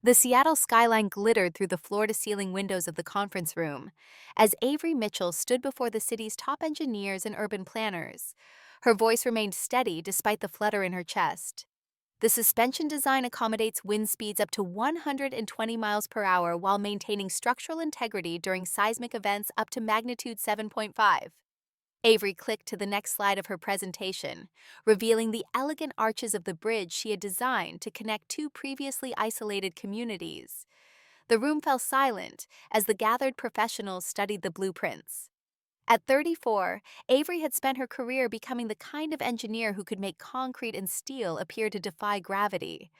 The Seattle skyline glittered through the floor-to-ceiling windows of the conference room as Avery Mitchell stood before the city's top engineers and urban planners. Her voice remained steady despite the flutter in her chest. The suspension design accommodates wind speeds up to 120 miles per hour while maintaining structural integrity during seismic events up to magnitude 7.5. Avery clicked to the next slide of her presentation, revealing the elegant arches of the bridge she had designed to connect two previously isolated communities. The room fell silent as the gathered professionals studied the blueprints. At 34, Avery had spent her career becoming the kind of engineer who could make concrete and steel appear to defy gravity,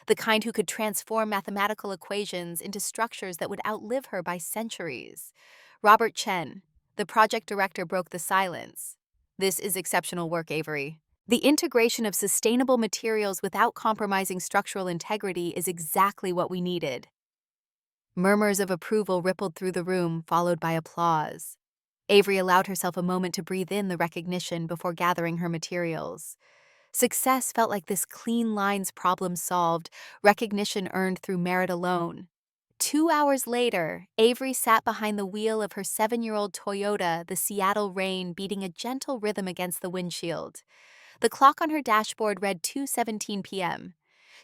the kind who could transform mathematical equations into structures that would outlive her by centuries. Robert Chen, the project director, broke the silence. This is exceptional work, Avery. The integration of sustainable materials without compromising structural integrity is exactly what we needed. Murmurs of approval rippled through the room, followed by applause. Avery allowed herself a moment to breathe in the recognition before gathering her materials. Success felt like this clean lines problem solved, recognition earned through merit alone. 2 hours later, Avery sat behind the wheel of her 7-year-old Toyota, the Seattle rain beating a gentle rhythm against the windshield. The clock on her dashboard read 2:17 p.m.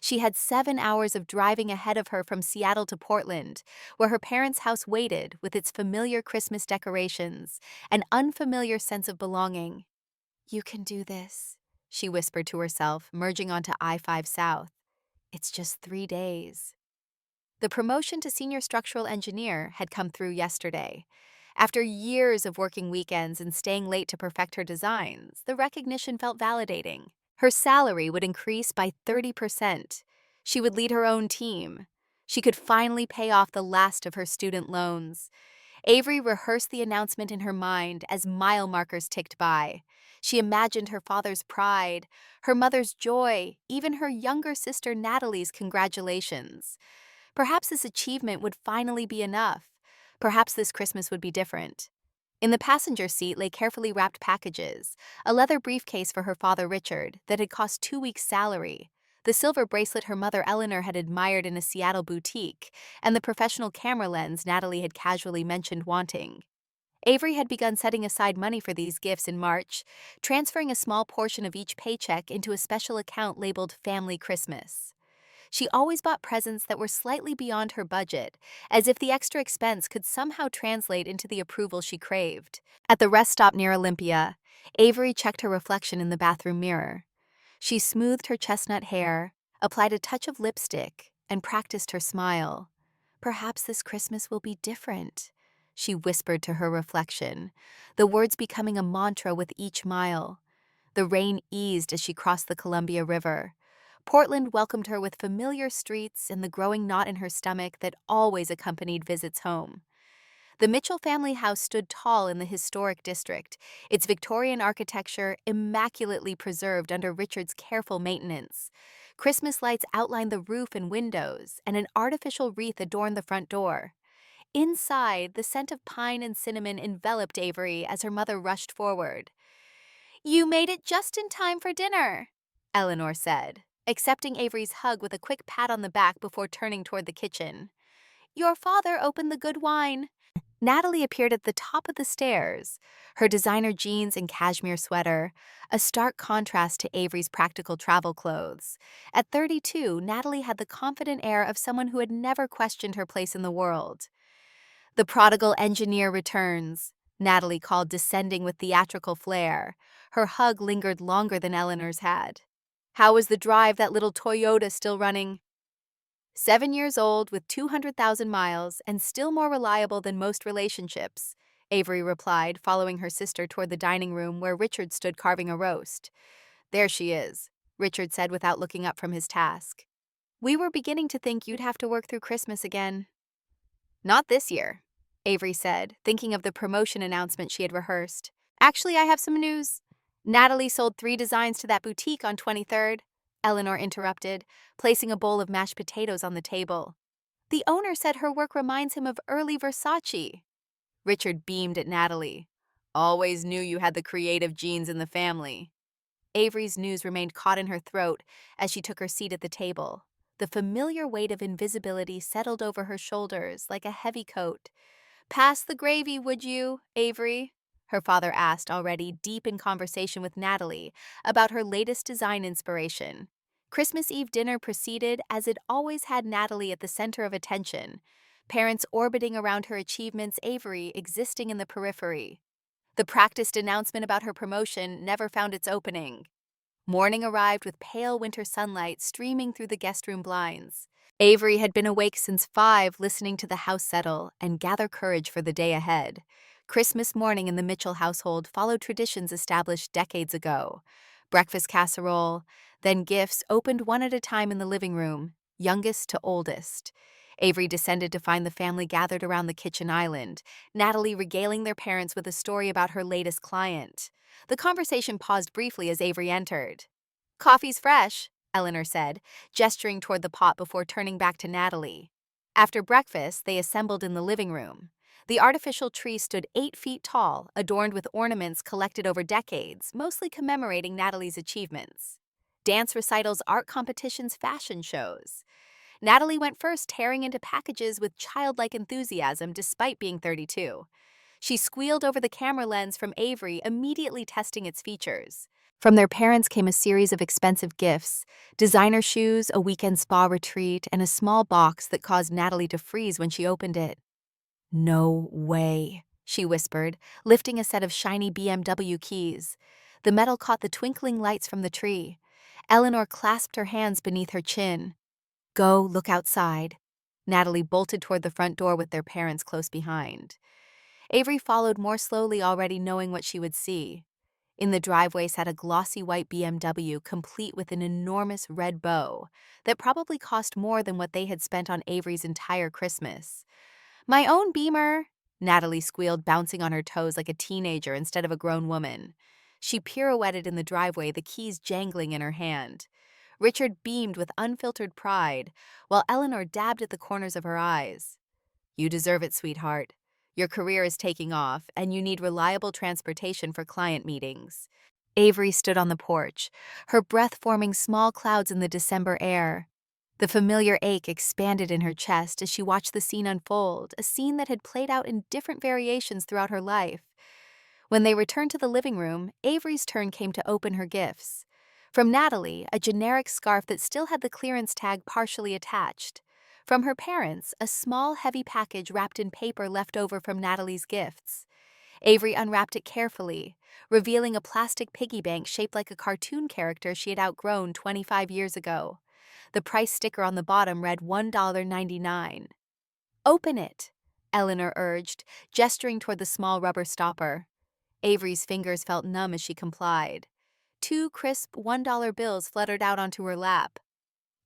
She had 7 hours of driving ahead of her from Seattle to Portland, where her parents' house waited with its familiar Christmas decorations, an unfamiliar sense of belonging. "You can do this," she whispered to herself, merging onto I-5 South. "It's just 3 days." The promotion to senior structural engineer had come through yesterday. After years of working weekends and staying late to perfect her designs, the recognition felt validating. Her salary would increase by 30%. She would lead her own team. She could finally pay off the last of her student loans. Avery rehearsed the announcement in her mind as mile markers ticked by. She imagined her father's pride, her mother's joy, even her younger sister Natalie's congratulations. Perhaps this achievement would finally be enough. Perhaps this Christmas would be different. In the passenger seat lay carefully wrapped packages, a leather briefcase for her father Richard that had cost 2 weeks' salary, the silver bracelet her mother Eleanor had admired in a Seattle boutique, and the professional camera lens Natalie had casually mentioned wanting. Avery had begun setting aside money for these gifts in March, transferring a small portion of each paycheck into a special account labeled Family Christmas. She always bought presents that were slightly beyond her budget, as if the extra expense could somehow translate into the approval she craved. At the rest stop near Olympia, Avery checked her reflection in the bathroom mirror. She smoothed her chestnut hair, applied a touch of lipstick, and practiced her smile. "Perhaps this Christmas will be different," she whispered to her reflection, the words becoming a mantra with each mile. The rain eased as she crossed the Columbia River. Portland welcomed her with familiar streets and the growing knot in her stomach that always accompanied visits home. The Mitchell family house stood tall in the historic district, its Victorian architecture immaculately preserved under Richard's careful maintenance. Christmas lights outlined the roof and windows, and an artificial wreath adorned the front door. Inside, the scent of pine and cinnamon enveloped Avery as her mother rushed forward. "You made it just in time for dinner," Eleanor said, accepting Avery's hug with a quick pat on the back before turning toward the kitchen. "Your father opened the good wine." Natalie appeared at the top of the stairs, her designer jeans and cashmere sweater, a stark contrast to Avery's practical travel clothes. At 32, Natalie had the confident air of someone who had never questioned her place in the world. "The prodigal engineer returns," Natalie called, descending with theatrical flair. Her hug lingered longer than Eleanor's had. "How was the drive, that little Toyota still running?" 7 years old with 200,000 miles and still more reliable than most relationships, Avery replied, following her sister toward the dining room where Richard stood carving a roast. "There she is," Richard said without looking up from his task. "We were beginning to think you'd have to work through Christmas again." "Not this year," Avery said, thinking of the promotion announcement she had rehearsed. "Actually, I have some news. Natalie sold 3 designs to that boutique on 23rd, Eleanor interrupted, placing a bowl of mashed potatoes on the table. "The owner said her work reminds him of early Versace." Richard beamed at Natalie. "Always knew you had the creative genes in the family." Avery's news remained caught in her throat as she took her seat at the table. The familiar weight of invisibility settled over her shoulders like a heavy coat. "Pass the gravy, would you, Avery?" her father asked, already deep in conversation with Natalie about her latest design inspiration. Christmas Eve dinner proceeded as it always had, Natalie at the center of attention, parents orbiting around her achievements, Avery existing in the periphery. The practiced announcement about her promotion never found its opening. Morning arrived with pale winter sunlight streaming through the guest room blinds. Avery had been awake since 5, listening to the house settle and gather courage for the day ahead. Christmas morning in the Mitchell household followed traditions established decades ago. Breakfast casserole, then gifts opened one at a time in the living room, youngest to oldest. Avery descended to find the family gathered around the kitchen island, Natalie regaling their parents with a story about her latest client. The conversation paused briefly as Avery entered. "Coffee's fresh," Eleanor said, gesturing toward the pot before turning back to Natalie. After breakfast, they assembled in the living room. The artificial tree stood 8 feet tall, adorned with ornaments collected over decades, mostly commemorating Natalie's achievements. Dance recitals, art competitions, fashion shows. Natalie went first, tearing into packages with childlike enthusiasm despite being 32. She squealed over the camera lens from Avery, immediately testing its features. From their parents came a series of expensive gifts: designer shoes, a weekend spa retreat, and a small box that caused Natalie to freeze when she opened it. "No way," she whispered, lifting a set of shiny BMW keys. The metal caught the twinkling lights from the tree. Eleanor clasped her hands beneath her chin. "Go look outside." Natalie bolted toward the front door with their parents close behind. Avery followed more slowly, already knowing what she would see. In the driveway sat a glossy white BMW, complete with an enormous red bow that probably cost more than what they had spent on Avery's entire Christmas. "My own Beamer," Natalie squealed, bouncing on her toes like a teenager instead of a grown woman. She pirouetted in the driveway, the keys jangling in her hand. Richard beamed with unfiltered pride, while Eleanor dabbed at the corners of her eyes. "You deserve it, sweetheart. Your career is taking off, and you need reliable transportation for client meetings." Avery stood on the porch, her breath forming small clouds in the December air. The familiar ache expanded in her chest as she watched the scene unfold, a scene that had played out in different variations throughout her life. When they returned to the living room, Avery's turn came to open her gifts. From Natalie, a generic scarf that still had the clearance tag partially attached. From her parents, a small, heavy package wrapped in paper left over from Natalie's gifts. Avery unwrapped it carefully, revealing a plastic piggy bank shaped like a cartoon character she had outgrown 25 years ago. The price sticker on the bottom read $1.99. "Open it," Eleanor urged, gesturing toward the small rubber stopper. Avery's fingers felt numb as she complied. 2 crisp $1 bills fluttered out onto her lap.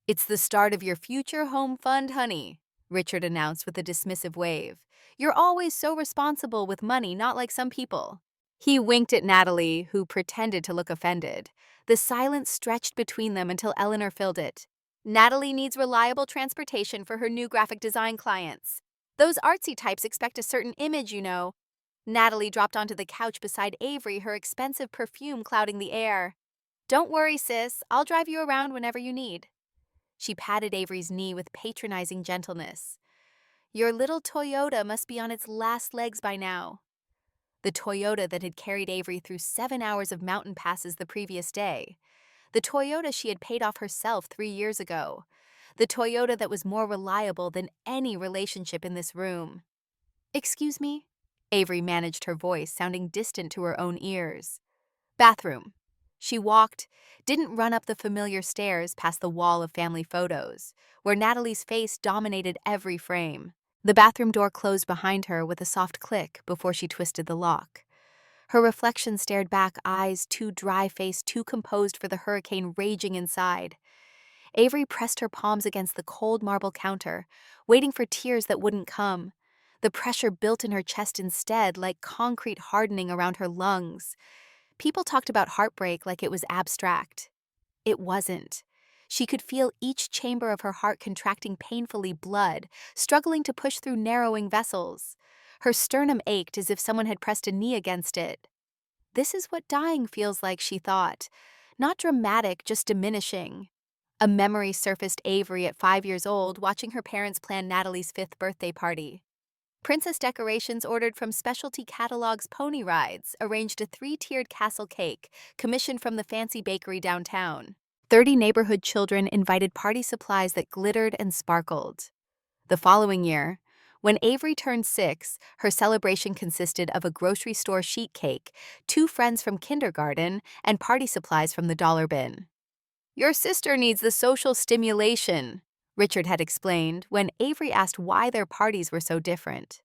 "It's the start of your future home fund, honey," Richard announced with a dismissive wave. "You're always so responsible with money, not like some people." He winked at Natalie, who pretended to look offended. The silence stretched between them until Eleanor filled it. "Natalie needs reliable transportation for her new graphic design clients. Those artsy types expect a certain image, you know." Natalie dropped onto the couch beside Avery, her expensive perfume clouding the air. "Don't worry, sis. I'll drive you around whenever you need." She patted Avery's knee with patronizing gentleness. "Your little Toyota must be on its last legs by now." The Toyota that had carried Avery through 7 hours of mountain passes the previous day. The Toyota she had paid off herself 3 years ago. The Toyota that was more reliable than any relationship in this room. "Excuse me?" Avery managed her voice, sounding distant to her own ears. "Bathroom." She walked, didn't run up the familiar stairs past the wall of family photos, where Natalie's face dominated every frame. The bathroom door closed behind her with a soft click before she twisted the lock. Her reflection stared back, eyes too dry-faced, too composed for the hurricane raging inside. Avery pressed her palms against the cold marble counter, waiting for tears that wouldn't come. The pressure built in her chest instead, like concrete hardening around her lungs. People talked about heartbreak like it was abstract. It wasn't. She could feel each chamber of her heart contracting painfully, blood, struggling to push through narrowing vessels. Her sternum ached as if someone had pressed a knee against it. This is what dying feels like, she thought. Not dramatic, just diminishing. A memory surfaced Avery at 5 years old watching her parents plan Natalie's 5th birthday party. Princess decorations ordered from Specialty Catalog's Pony Rides arranged a 3-tiered castle cake commissioned from the fancy bakery downtown. 30 neighborhood children invited party supplies that glittered and sparkled. The following year, when Avery turned 6, her celebration consisted of a grocery store sheet cake, 2 friends from kindergarten, and party supplies from the dollar bin. "Your sister needs the social stimulation," Richard had explained when Avery asked why their parties were so different.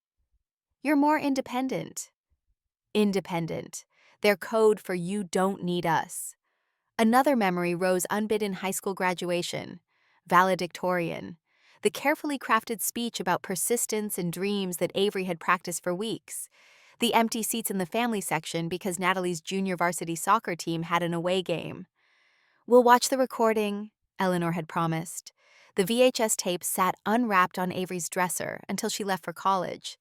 "You're more independent." Independent. Their code for "you don't need us." Another memory rose unbidden: high school graduation. Valedictorian. The carefully crafted speech about persistence and dreams that Avery had practiced for weeks. The empty seats in the family section because Natalie's junior varsity soccer team had an away game. "We'll watch the recording," Eleanor had promised. The VHS tape sat unwrapped on Avery's dresser until she left for college.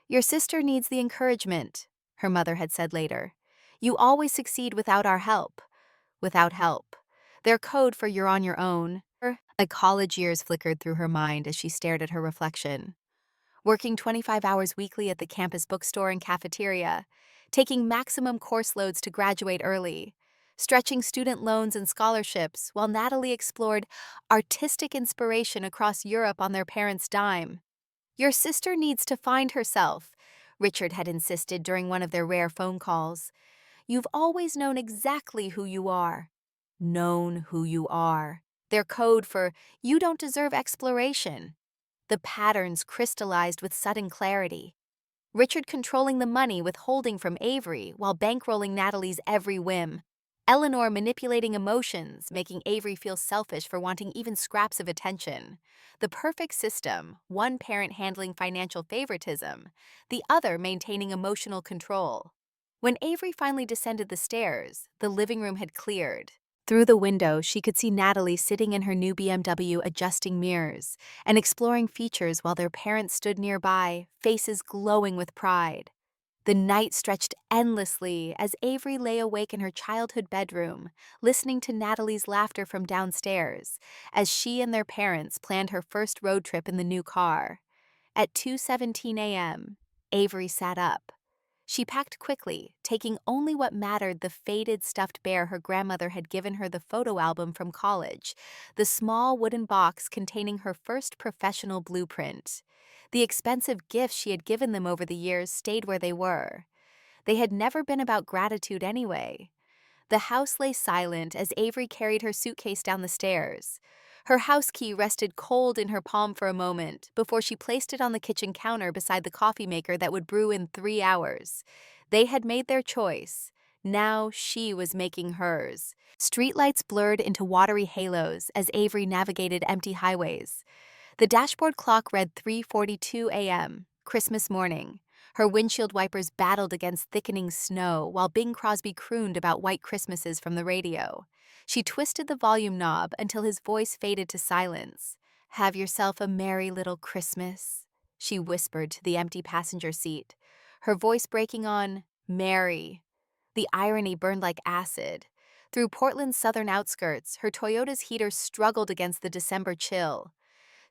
"Your sister needs the encouragement," her mother had said later. "You always succeed without our help." Without help. Their code for "you're on your own." The college years flickered through her mind as she stared at her reflection. Working 25 hours weekly at the campus bookstore and cafeteria, taking maximum course loads to graduate early, stretching student loans and scholarships while Natalie explored artistic inspiration across Europe on their parents' dime. "Your sister needs to find herself," Richard had insisted during one of their rare phone calls. "You've always known exactly who you are." Known who you are. Their code for "you don't deserve exploration." The patterns crystallized with sudden clarity. Richard controlling the money withholding from Avery while bankrolling Natalie's every whim. Eleanor manipulating emotions, making Avery feel selfish for wanting even scraps of attention. The perfect system, one parent handling financial favoritism, the other maintaining emotional control. When Avery finally descended the stairs, the living room had cleared. Through the window, she could see Natalie sitting in her new BMW adjusting mirrors and exploring features while their parents stood nearby, faces glowing with pride. The night stretched endlessly as Avery lay awake in her childhood bedroom, listening to Natalie's laughter from downstairs as she and their parents planned her first road trip in the new car. At 2:17 a.m., Avery sat up. She packed quickly, taking only what mattered: the faded stuffed bear her grandmother had given her, the photo album from college, the small wooden box containing her first professional blueprint. The expensive gifts she had given them over the years stayed where they were. They had never been about gratitude anyway. The house lay silent as Avery carried her suitcase down the stairs. Her house key rested cold in her palm for a moment before she placed it on the kitchen counter beside the coffee maker that would brew in 3 hours. They had made their choice. Now she was making hers. Streetlights blurred into watery halos as Avery navigated empty highways. The dashboard clock read 3:42 a.m., Christmas morning. Her windshield wipers battled against thickening snow while Bing Crosby crooned about white Christmases from the radio. She twisted the volume knob until his voice faded to silence. "Have yourself a merry little Christmas," she whispered to the empty passenger seat, her voice breaking on "merry." The irony burned like acid. Through Portland's southern outskirts, her Toyota's heater struggled against the December chill.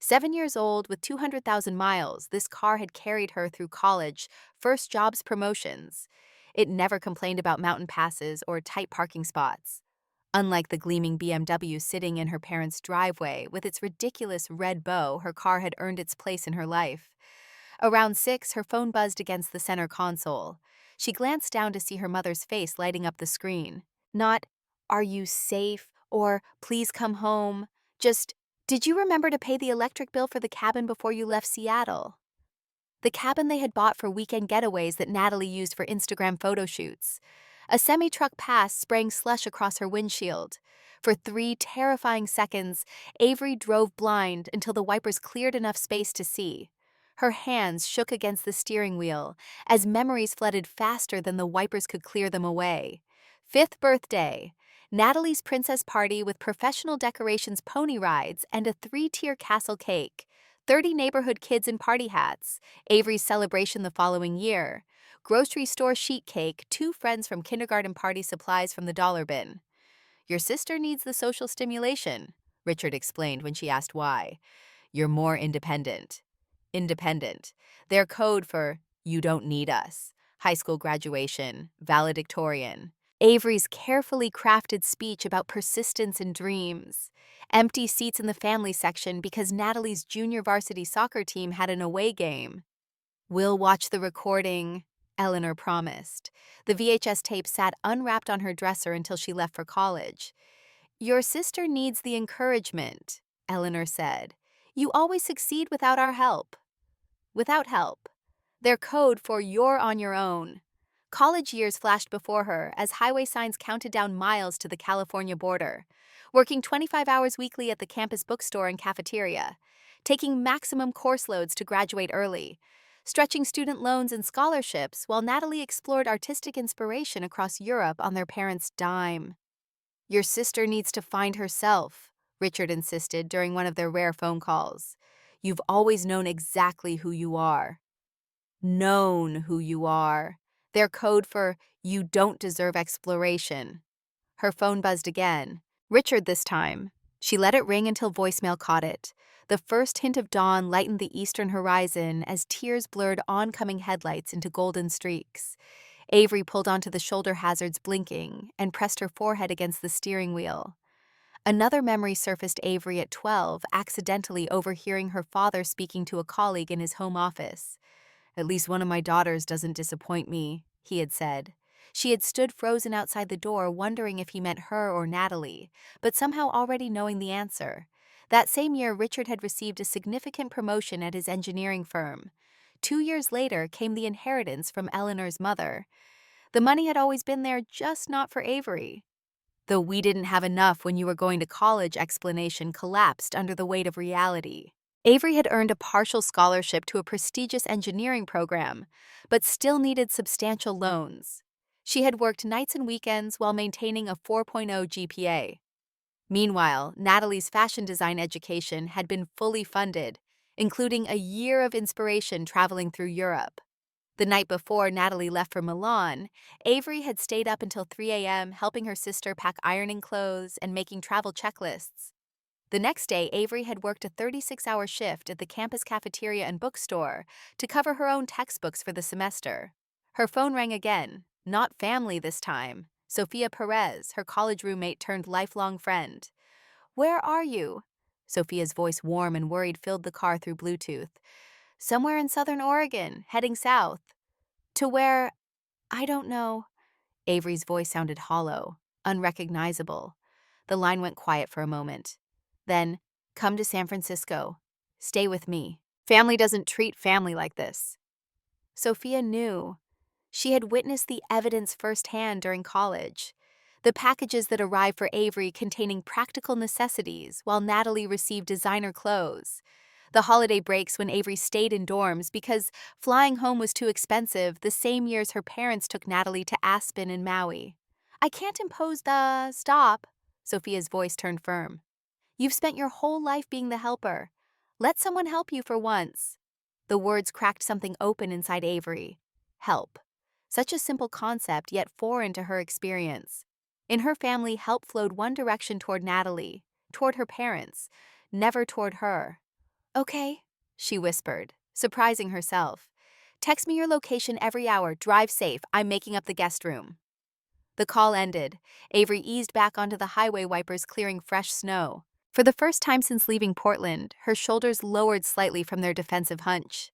7 years old with 200,000 miles, this car had carried her through college, first jobs, promotions. It never complained about mountain passes or tight parking spots. Unlike the gleaming BMW sitting in her parents' driveway with its ridiculous red bow, her car had earned its place in her life. Around 6, her phone buzzed against the center console. She glanced down to see her mother's face lighting up the screen. Not, "Are you safe?" or "Please come home." Just, "Did you remember to pay the electric bill for the cabin before you left Seattle?" The cabin they had bought for weekend getaways that Natalie used for Instagram photo shoots. A semi-truck passed, spraying slush across her windshield. For 3 terrifying seconds, Avery drove blind until the wipers cleared enough space to see. Her hands shook against the steering wheel as memories flooded faster than the wipers could clear them away. 5th birthday. Natalie's princess party with professional decorations, pony rides, and a 3-tier castle cake. 30 neighborhood kids in party hats. Avery's celebration the following year. Grocery store sheet cake, 2 friends from kindergarten, party supplies from the dollar bin. "Your sister needs the social stimulation," Richard explained when she asked why. You're more independent. Independent. Their code for you don't need us. High school graduation, valedictorian. Avery's carefully crafted speech about persistence and dreams. Empty seats in the family section because Natalie's junior varsity soccer team had an away game. We'll watch the recording, Eleanor promised. The VHS tape sat unwrapped on her dresser until she left for college. Your sister needs the encouragement, Eleanor said. You always succeed without our help. Without help. Their code for you're on your own. College years flashed before her as highway signs counted down miles to the California border, working 25 hours weekly at the campus bookstore and cafeteria, taking maximum course loads to graduate early, stretching student loans and scholarships while Natalie explored artistic inspiration across Europe on their parents' dime. Your sister needs to find herself, Richard insisted during one of their rare phone calls. You've always known exactly who you are. Known who you are. Their code for you don't deserve exploration. Her phone buzzed again. Richard this time. She let it ring until voicemail caught it. The first hint of dawn lightened the eastern horizon as tears blurred oncoming headlights into golden streaks. Avery pulled onto the shoulder hazards blinking and pressed her forehead against the steering wheel. Another memory surfaced Avery at 12, accidentally overhearing her father speaking to a colleague in his home office. At least one of my daughters doesn't disappoint me, he had said. She had stood frozen outside the door wondering if he meant her or Natalie, but somehow already knowing the answer. That same year, Richard had received a significant promotion at his engineering firm. 2 years later came the inheritance from Eleanor's mother. The money had always been there, just not for Avery. The "we didn't have enough when you were going to college" explanation collapsed under the weight of reality. Avery had earned a partial scholarship to a prestigious engineering program, but still needed substantial loans. She had worked nights and weekends while maintaining a 4.0 GPA. Meanwhile, Natalie's fashion design education had been fully funded, including a year of inspiration traveling through Europe. The night before Natalie left for Milan, Avery had stayed up until 3 a.m. helping her sister pack ironing clothes and making travel checklists. The next day, Avery had worked a 36-hour shift at the campus cafeteria and bookstore to cover her own textbooks for the semester. Her phone rang again, not family this time. Sophia Perez, her college roommate turned lifelong friend. Where are you? Sophia's voice, warm and worried, filled the car through Bluetooth. Somewhere in southern Oregon, heading south. To where? I don't know. Avery's voice sounded hollow, unrecognizable. The line went quiet for a moment. Then, come to San Francisco. Stay with me. Family doesn't treat family like this. Sophia knew. She had witnessed the evidence firsthand during college. The packages that arrived for Avery containing practical necessities while Natalie received designer clothes. The holiday breaks when Avery stayed in dorms because flying home was too expensive the same years her parents took Natalie to Aspen and Maui. I can't impose the stop. Sophia's voice turned firm. You've spent your whole life being the helper. Let someone help you for once. The words cracked something open inside Avery. Help. Such a simple concept, yet foreign to her experience. In her family, help flowed one direction toward Natalie, toward her parents, never toward her. Okay, she whispered, surprising herself. Text me your location every hour. Drive safe. I'm making up the guest room. The call ended. Avery eased back onto the highway wipers, clearing fresh snow. For the first time since leaving Portland, her shoulders lowered slightly from their defensive hunch.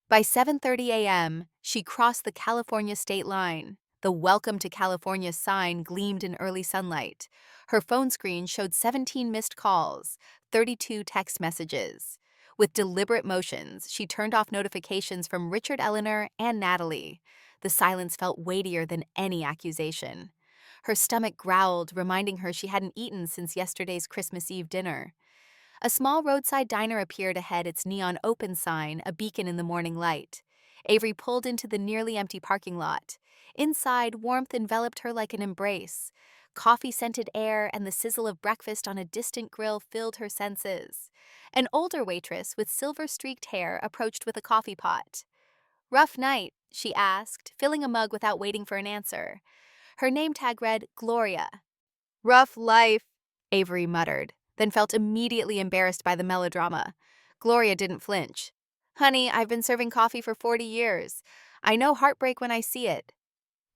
By 7:30 a.m., she crossed the California state line. The Welcome to California sign gleamed in early sunlight. Her phone screen showed 17 missed calls, 32 text messages. With deliberate motions, she turned off notifications from Richard, Eleanor, and Natalie. The silence felt weightier than any accusation. Her stomach growled, reminding her she hadn't eaten since yesterday's Christmas Eve dinner. A small roadside diner appeared ahead, its neon open sign a beacon in the morning light. Avery pulled into the nearly empty parking lot. Inside, warmth enveloped her like an embrace. Coffee-scented air and the sizzle of breakfast on a distant grill filled her senses. An older waitress with silver-streaked hair approached with a coffee pot. Rough night, she asked, filling a mug without waiting for an answer. Her name tag read Gloria. Rough life, Avery muttered. then felt immediately embarrassed by the melodrama. Gloria didn't flinch. "Honey, I've been serving coffee for 40 years. I know heartbreak when I see it."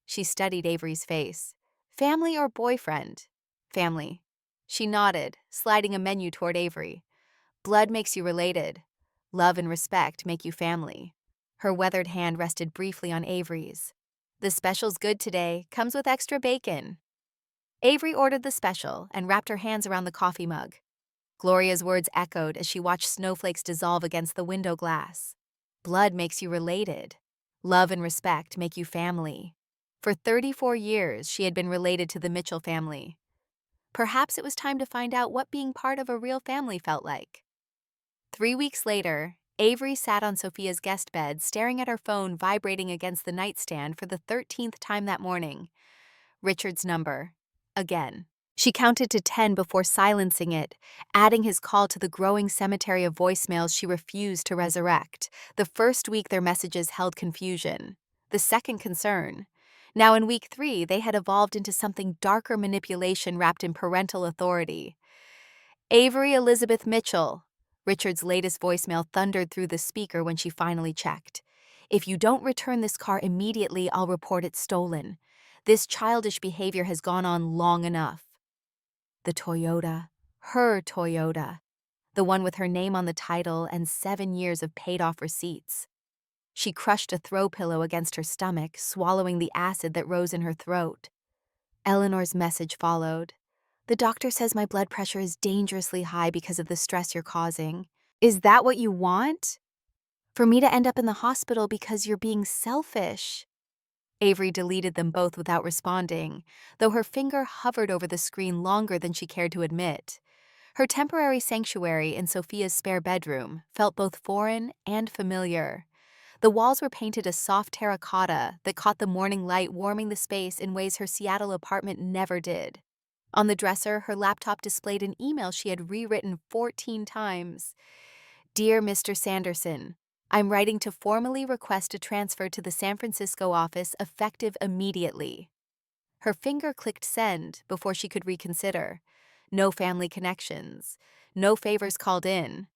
She studied Avery's face. "Family or boyfriend?" "Family." She nodded, sliding a menu toward Avery. "Blood makes you related. Love and respect make you family." Her weathered hand rested briefly on Avery's. "The special's good today, comes with extra bacon." Avery ordered the special and wrapped her hands around the coffee mug. Gloria's words echoed as she watched snowflakes dissolve against the window glass. "Blood makes you related. Love and respect make you family." For 34 years, she had been related to the Mitchell family. Perhaps it was time to find out what being part of a real family felt like. 3 weeks later, Avery sat on Sophia's guest bed, staring at her phone vibrating against the nightstand for the 13th time that morning. Richard's number. Again. She counted to 10 before silencing it, adding his call to the growing cemetery of voicemails she refused to resurrect. The first week their messages held confusion. The second concern. Now in week 3, they had evolved into something darker: manipulation wrapped in parental authority. "Avery Elizabeth Mitchell." Richard's latest voicemail thundered through the speaker when she finally checked. "If you don't return this car immediately, I'll report it stolen. This childish behavior has gone on long enough." The Toyota. Her Toyota. The one with her name on the title and 7 years of paid-off receipts. She crushed a throw pillow against her stomach, swallowing the acid that rose in her throat. Eleanor's message followed. "The doctor says my blood pressure is dangerously high because of the stress you're causing. Is that what you want? For me to end up in the hospital because you're being selfish?" Avery deleted them both without responding, though her finger hovered over the screen longer than she cared to admit. Her temporary sanctuary in Sophia's spare bedroom felt both foreign and familiar. The walls were painted a soft terracotta that caught the morning light, warming the space in ways her Seattle apartment never did. On the dresser, her laptop displayed an email she had rewritten 14 times. "Dear Mr. Sanderson, I'm writing to formally request a transfer to the San Francisco office effective immediately." Her finger clicked send before she could reconsider. No family connections, no favors called in.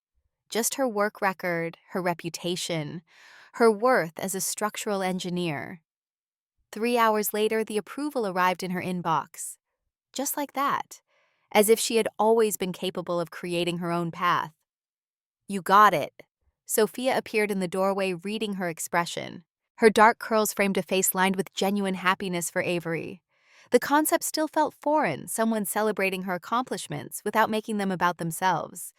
Just her work record, her reputation, her worth as a structural engineer. 3 hours later, the approval arrived in her inbox. Just like that, as if she had always been capable of creating her own path. "You got it." Sophia appeared in the doorway, reading her expression. Her dark curls framed a face lined with genuine happiness for Avery. The concept still felt foreign, someone celebrating her accomplishments without making them about themselves.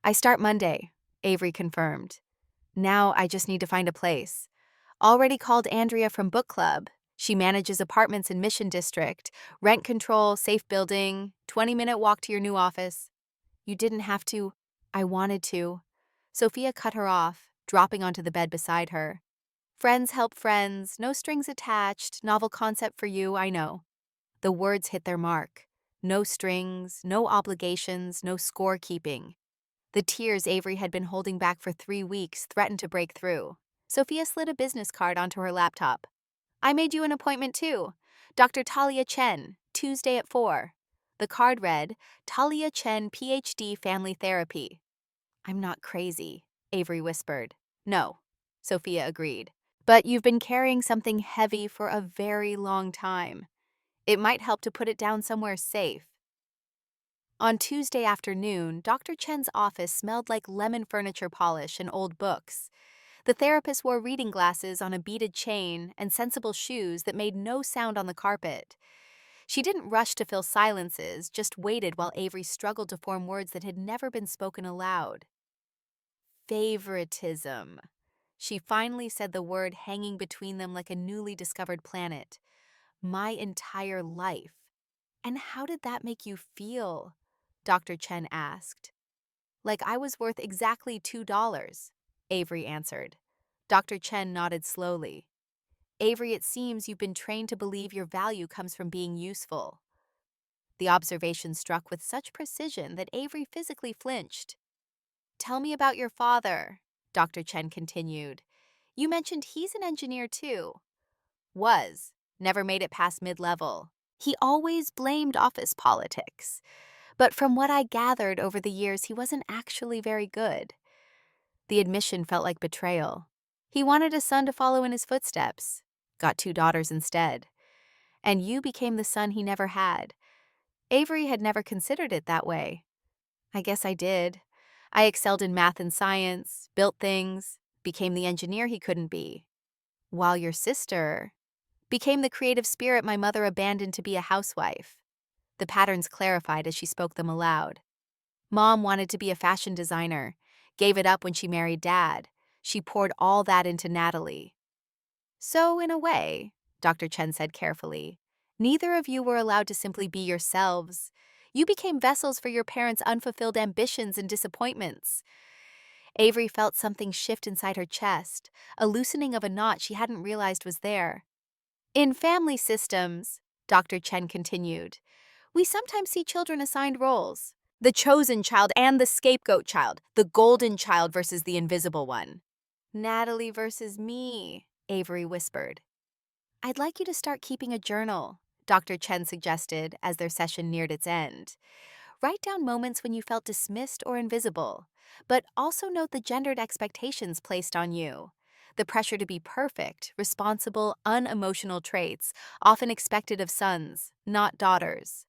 "I start Monday," Avery confirmed. "Now I just need to find a place. Already called Andrea from book club. She manages apartments in Mission District, rent control, safe building, 20-minute walk to your new office." "You didn't have to." "I wanted to." Sophia cut her off, dropping onto the bed beside her. "Friends help friends, no strings attached, novel concept for you, I know." The words hit their mark. No strings, no obligations, no scorekeeping. The tears Avery had been holding back for 3 weeks threatened to break through. Sophia slid a business card onto her laptop. "I made you an appointment too. Dr. Talia Chen, Tuesday at 4. The card read, "Talia Chen, PhD, Family Therapy." "I'm not crazy," Avery whispered. "No," Sophia agreed. "But you've been carrying something heavy for a very long time. It might help to put it down somewhere safe." On Tuesday afternoon, Dr. Chen's office smelled like lemon furniture polish and old books. The therapist wore reading glasses on a beaded chain and sensible shoes that made no sound on the carpet. She didn't rush to fill silences, just waited while Avery struggled to form words that had never been spoken aloud. "Favoritism." She finally said the word, hanging between them like a newly discovered planet. "My entire life." "And how did that make you feel?" Dr. Chen asked. "Like I was worth exactly $2, Avery answered. Dr. Chen nodded slowly. "Avery, it seems you've been trained to believe your value comes from being useful." The observation struck with such precision that Avery physically flinched. "Tell me about your father," Dr. Chen continued. "You mentioned he's an engineer too." "Was. Never made it past mid-level. He always blamed office politics. But from what I gathered over the years, he wasn't actually very good. The admission felt like betrayal. He wanted a son to follow in his footsteps, got 2 daughters instead. And you became the son he never had. Avery had never considered it that way. I guess I did. I excelled in math and science, built things, became the engineer he couldn't be. While your sister became the creative spirit my mother abandoned to be a housewife. The patterns clarified as she spoke them aloud. Mom wanted to be a fashion designer, gave it up when she married Dad. She poured all that into Natalie. So, in a way, Dr. Chen said carefully, neither of you were allowed to simply be yourselves. You became vessels for your parents' unfulfilled ambitions and disappointments. Avery felt something shift inside her chest, a loosening of a knot she hadn't realized was there. In family systems, Dr. Chen continued, we sometimes see children assigned roles. The chosen child and the scapegoat child, the golden child versus the invisible one. Natalie versus me, Avery whispered. I'd like you to start keeping a journal, Dr. Chen suggested as their session neared its end. Write down moments when you felt dismissed or invisible, but also note the gendered expectations placed on you. The pressure to be perfect, responsible, unemotional traits, often expected of sons, not daughters.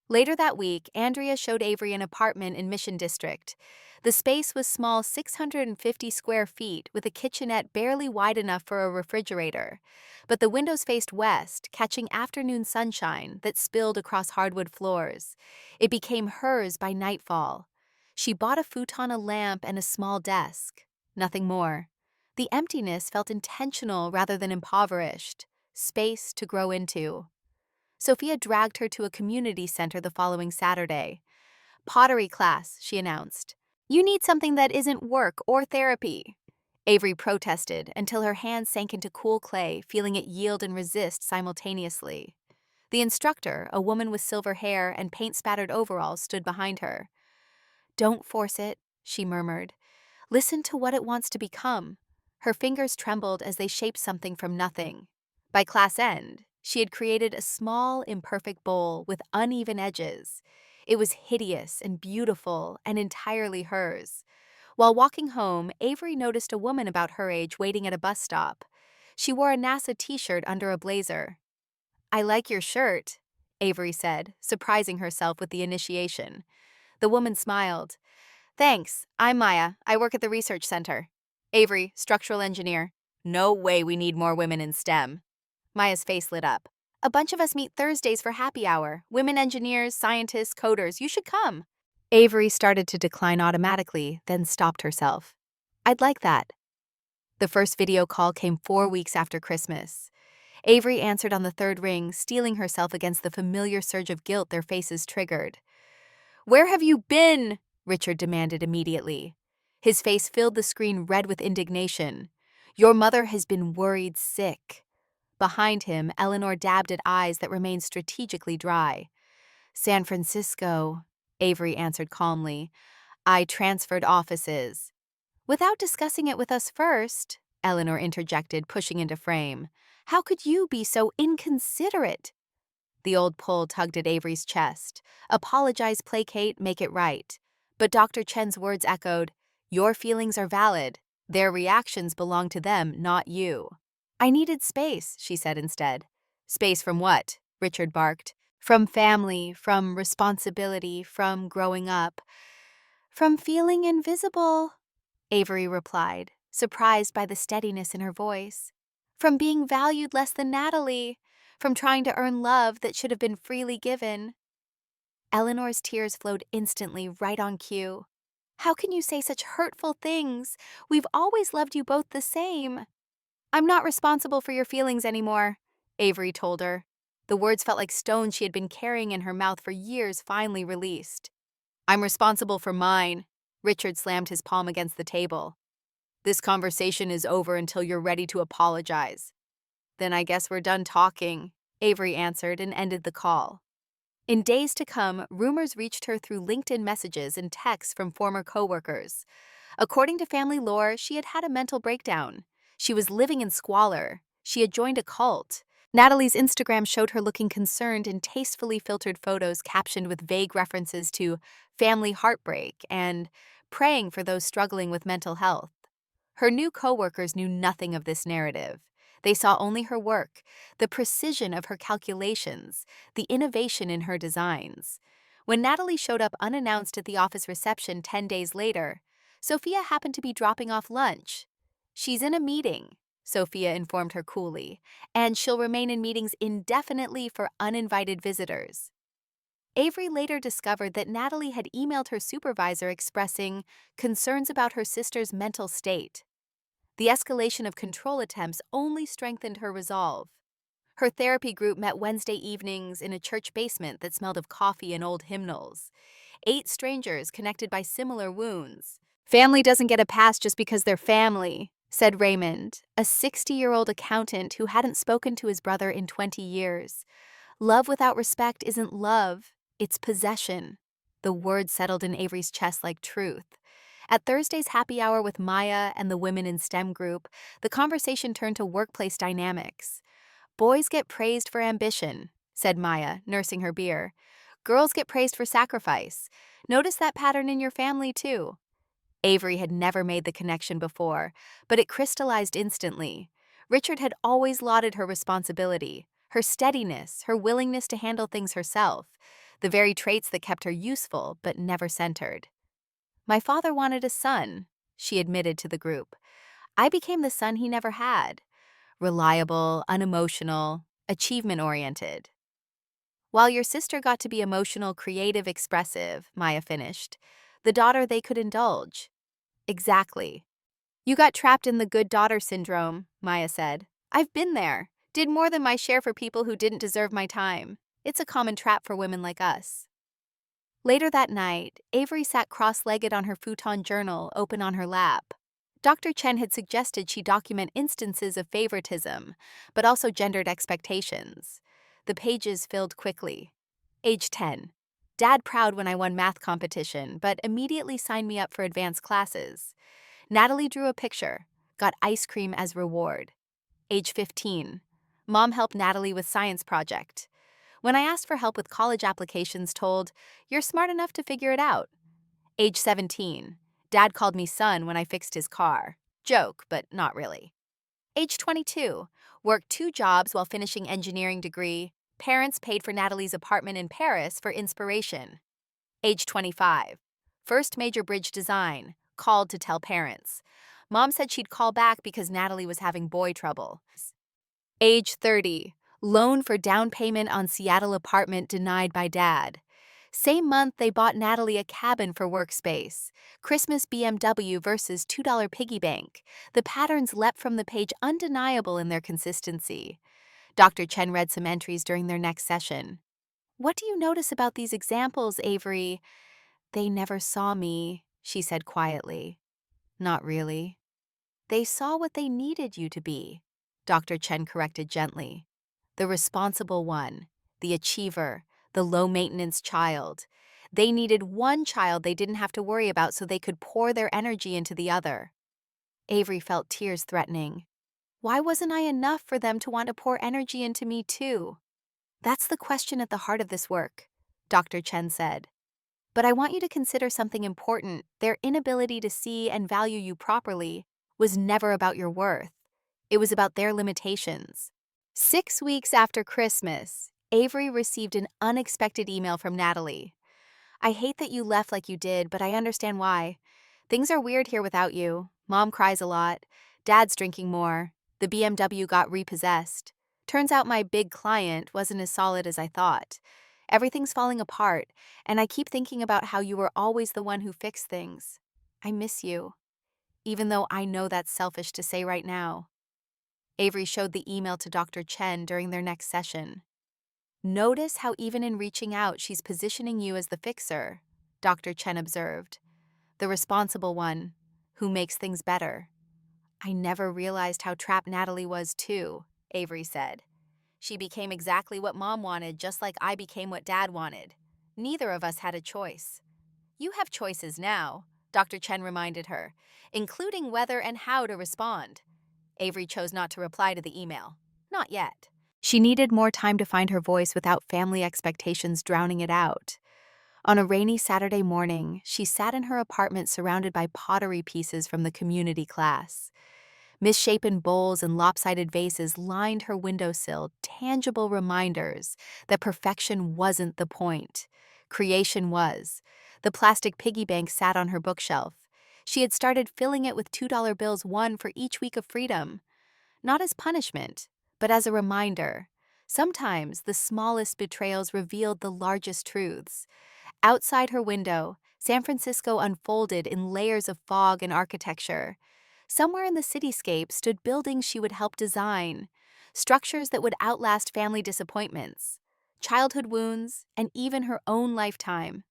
Later that week, Andrea showed Avery an apartment in Mission District. The space was small, 650 square feet, with a kitchenette barely wide enough for a refrigerator. But the windows faced west, catching afternoon sunshine that spilled across hardwood floors. It became hers by nightfall. She bought a futon, a lamp, and a small desk. Nothing more. The emptiness felt intentional rather than impoverished. Space to grow into. Sophia dragged her to a community center the following Saturday. Pottery class, she announced. You need something that isn't work or therapy. Avery protested until her hands sank into cool clay, feeling it yield and resist simultaneously. The instructor, a woman with silver hair and paint-spattered overalls, stood behind her. Don't force it, she murmured. Listen to what it wants to become. Her fingers trembled as they shaped something from nothing. By class end, she had created a small, imperfect bowl with uneven edges. It was hideous and beautiful and entirely hers. While walking home, Avery noticed a woman about her age waiting at a bus stop. She wore a NASA t-shirt under a blazer. I like your shirt, Avery said, surprising herself with the initiation. The woman smiled. Thanks, I'm Maya. I work at the research center. Avery, structural engineer. No way we need more women in STEM. Maya's face lit up. A bunch of us meet Thursdays for happy hour. Women engineers, scientists, coders. You should come. Avery started to decline automatically, then stopped herself. I'd like that. The first video call came 4 weeks after Christmas. Avery answered on the third ring, steeling herself against the familiar surge of guilt their faces triggered. Where have you been? Richard demanded immediately. His face filled the screen red with indignation. Your mother has been worried sick. Behind him, Eleanor dabbed at eyes that remained strategically dry. San Francisco, Avery answered calmly. I transferred offices. Without discussing it with us first, Eleanor interjected, pushing into frame. How could you be so inconsiderate? The old Pole tugged at Avery's chest. Apologize, placate, make it right. But Dr. Chen's words echoed, your feelings are valid. Their reactions belong to them, not you. I needed space, she said instead. Space from what? Richard barked. From family, from responsibility, from growing up. From feeling invisible, Avery replied, surprised by the steadiness in her voice. From being valued less than Natalie. From trying to earn love that should have been freely given. Eleanor's tears flowed instantly, right on cue. How can you say such hurtful things? We've always loved you both the same. I'm not responsible for your feelings anymore, Avery told her. The words felt like stones she had been carrying in her mouth for years finally released. I'm responsible for mine. Richard slammed his palm against the table. This conversation is over until you're ready to apologize. Then I guess we're done talking, Avery answered and ended the call. In days to come, rumors reached her through LinkedIn messages and texts from former coworkers. According to family lore, she had had a mental breakdown. She was living in squalor. She had joined a cult. Natalie's Instagram showed her looking concerned in tastefully filtered photos captioned with vague references to family heartbreak and praying for those struggling with mental health. Her new coworkers knew nothing of this narrative. They saw only her work, the precision of her calculations, the innovation in her designs. When Natalie showed up unannounced at the office reception 10 days later, Sophia happened to be dropping off lunch. "She's in a meeting," Sophia informed her coolly, "and she'll remain in meetings indefinitely for uninvited visitors." Avery later discovered that Natalie had emailed her supervisor expressing concerns about her sister's mental state. The escalation of control attempts only strengthened her resolve. Her therapy group met Wednesday evenings in a church basement that smelled of coffee and old hymnals. 8 strangers connected by similar wounds. "Family doesn't get a pass just because they're family," said Raymond, a 60-year-old accountant who hadn't spoken to his brother in 20 years. "Love without respect isn't love, it's possession." The word settled in Avery's chest like truth. At Thursday's happy hour with Maya and the Women in STEM group, the conversation turned to workplace dynamics. "Boys get praised for ambition," said Maya, nursing her beer. "Girls get praised for sacrifice. Notice that pattern in your family, too." Avery had never made the connection before, but it crystallized instantly. Richard had always lauded her responsibility, her steadiness, her willingness to handle things herself, the very traits that kept her useful but never centered. "My father wanted a son," she admitted to the group. "I became the son he never had. Reliable, unemotional, achievement-oriented." "While your sister got to be emotional, creative, expressive," Maya finished, "the daughter they could indulge." "Exactly. You got trapped in the good daughter syndrome," Maya said. "I've been there. Did more than my share for people who didn't deserve my time. It's a common trap for women like us." Later that night, Avery sat cross-legged on her futon journal open on her lap. Dr. Chen had suggested she document instances of favoritism, but also gendered expectations. The pages filled quickly. Age 10. Dad proud when I won math competition, but immediately signed me up for advanced classes. Natalie drew a picture, got ice cream as reward. Age 15. Mom helped Natalie with science project. When I asked for help with college applications, told, "You're smart enough to figure it out." Age 17. Dad called me son when I fixed his car. Joke, but not really. Age 22. Worked 2 jobs while finishing engineering degree. Parents paid for Natalie's apartment in Paris for inspiration. Age 25. First major bridge design. Called to tell parents. Mom said she'd call back because Natalie was having boy trouble. Age 30. Loan for down payment on Seattle apartment denied by dad. Same month, they bought Natalie a cabin for workspace. Christmas BMW versus $2 piggy bank. The patterns leapt from the page, undeniable in their consistency. Dr. Chen read some entries during their next session. "What do you notice about these examples, Avery?" "They never saw me," she said quietly. "Not really." "They saw what they needed you to be," Dr. Chen corrected gently. "The responsible one, the achiever, the low-maintenance child. They needed one child they didn't have to worry about so they could pour their energy into the other." Avery felt tears threatening. Why wasn't I enough for them to want to pour energy into me too? "That's the question at the heart of this work," Dr. Chen said. "But I want you to consider something important. Their inability to see and value you properly was never about your worth. It was about their limitations." 6 weeks after Christmas, Avery received an unexpected email from Natalie. "I hate that you left like you did, but I understand why. Things are weird here without you. Mom cries a lot. Dad's drinking more. The BMW got repossessed. Turns out my big client wasn't as solid as I thought. Everything's falling apart, and I keep thinking about how you were always the one who fixed things. I miss you, even though I know that's selfish to say right now." Avery showed the email to Dr. Chen during their next session. "Notice how even in reaching out, she's positioning you as the fixer," Dr. Chen observed. "The responsible one, who makes things better." "I never realized how trapped Natalie was too," Avery said. "She became exactly what Mom wanted, just like I became what Dad wanted. Neither of us had a choice." "You have choices now," Dr. Chen reminded her, "including whether and how to respond." Avery chose not to reply to the email. Not yet. She needed more time to find her voice without family expectations drowning it out. On a rainy Saturday morning, she sat in her apartment surrounded by pottery pieces from the community class. Misshapen bowls and lopsided vases lined her windowsill, tangible reminders that perfection wasn't the point. Creation was. The plastic piggy bank sat on her bookshelf. She had started filling it with $2 bills, one for each week of freedom. Not as punishment, but as a reminder. Sometimes the smallest betrayals revealed the largest truths. Outside her window, San Francisco unfolded in layers of fog and architecture. Somewhere in the cityscape stood buildings she would help design, structures that would outlast family disappointments, childhood wounds, and even her own lifetime.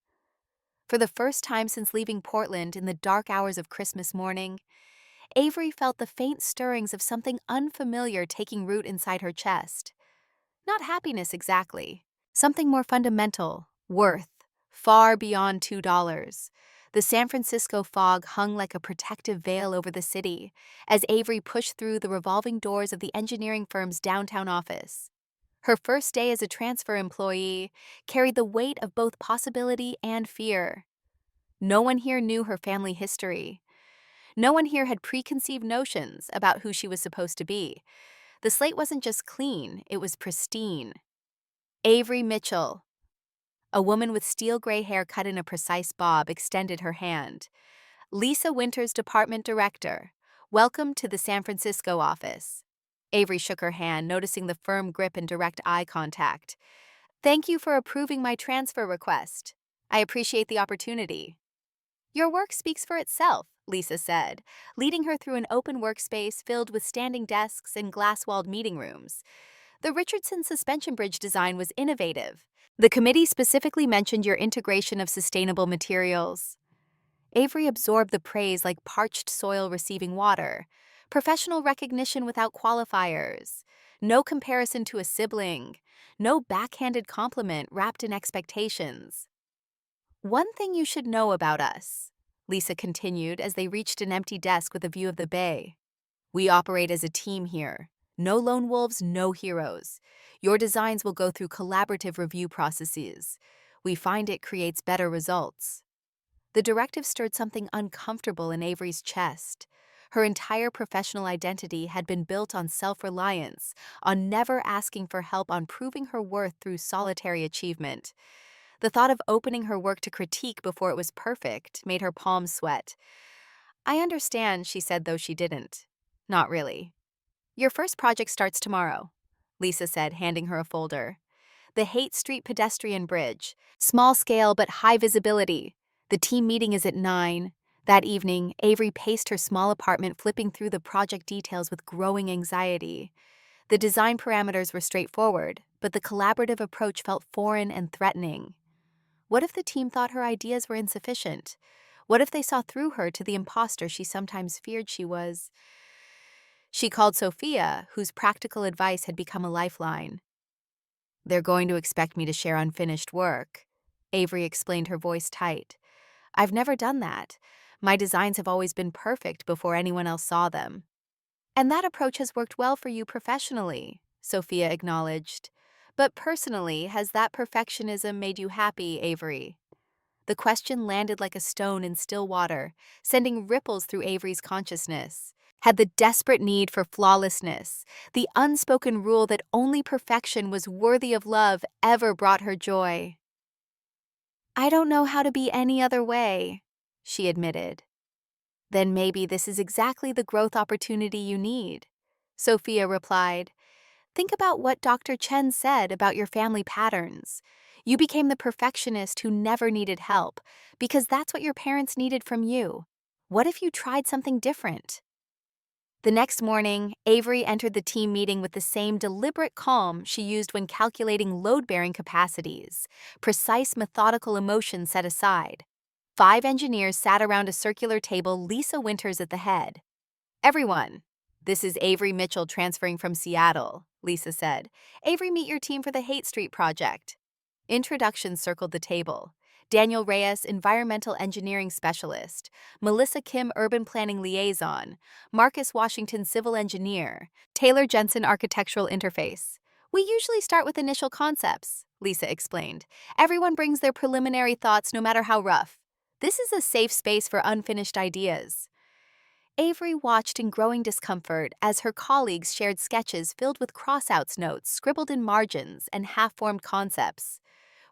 For the first time since leaving Portland in the dark hours of Christmas morning, Avery felt the faint stirrings of something unfamiliar taking root inside her chest. Not happiness exactly, something more fundamental, worth, far beyond $2. The San Francisco fog hung like a protective veil over the city as Avery pushed through the revolving doors of the engineering firm's downtown office. Her first day as a transfer employee carried the weight of both possibility and fear. No one here knew her family history. No one here had preconceived notions about who she was supposed to be. The slate wasn't just clean, it was pristine. Avery Mitchell. A woman with steel gray hair cut in a precise bob extended her hand. Lisa Winters, department director. Welcome to the San Francisco office. Avery shook her hand, noticing the firm grip and direct eye contact. Thank you for approving my transfer request. I appreciate the opportunity. Your work speaks for itself, Lisa said, leading her through an open workspace filled with standing desks and glass-walled meeting rooms. The Richardson suspension bridge design was innovative. The committee specifically mentioned your integration of sustainable materials. Avery absorbed the praise like parched soil receiving water. Professional recognition without qualifiers. No comparison to a sibling. No backhanded compliment wrapped in expectations. One thing you should know about us, Lisa continued as they reached an empty desk with a view of the bay. We operate as a team here. No lone wolves, no heroes. Your designs will go through collaborative review processes. We find it creates better results. The directive stirred something uncomfortable in Avery's chest. Her entire professional identity had been built on self-reliance, on never asking for help, on proving her worth through solitary achievement. The thought of opening her work to critique before it was perfect made her palms sweat. I understand, she said, though she didn't. Not really. Your first project starts tomorrow, Lisa said, handing her a folder. The Haight Street pedestrian bridge. Small scale but high visibility. The team meeting is at 9. That evening, Avery paced her small apartment, flipping through the project details with growing anxiety. The design parameters were straightforward, but the collaborative approach felt foreign and threatening. What if the team thought her ideas were insufficient? What if they saw through her to the imposter she sometimes feared she was? She called Sophia, whose practical advice had become a lifeline. They're going to expect me to share unfinished work, Avery explained, her voice tight. I've never done that. My designs have always been perfect before anyone else saw them. And that approach has worked well for you professionally, Sophia acknowledged. But personally, has that perfectionism made you happy, Avery? The question landed like a stone in still water, sending ripples through Avery's consciousness. Had the desperate need for flawlessness, the unspoken rule that only perfection was worthy of love, ever brought her joy? I don't know how to be any other way, she admitted. Then maybe this is exactly the growth opportunity you need, Sophia replied. Think about what Dr. Chen said about your family patterns. You became the perfectionist who never needed help because that's what your parents needed from you. What if you tried something different? The next morning, Avery entered the team meeting with the same deliberate calm she used when calculating load-bearing capacities, precise methodical emotion set aside. 5 engineers sat around a circular table, Lisa Winters at the head. Everyone, this is Avery Mitchell transferring from Seattle, Lisa said. Avery, meet your team for the Haight Street project. Introductions circled the table. Daniel Reyes, Environmental Engineering Specialist. Melissa Kim, Urban Planning Liaison. Marcus Washington, Civil Engineer. Taylor Jensen, Architectural Interface. We usually start with initial concepts, Lisa explained. Everyone brings their preliminary thoughts no matter how rough. This is a safe space for unfinished ideas. Avery watched in growing discomfort as her colleagues shared sketches filled with crossouts notes scribbled in margins and half-formed concepts.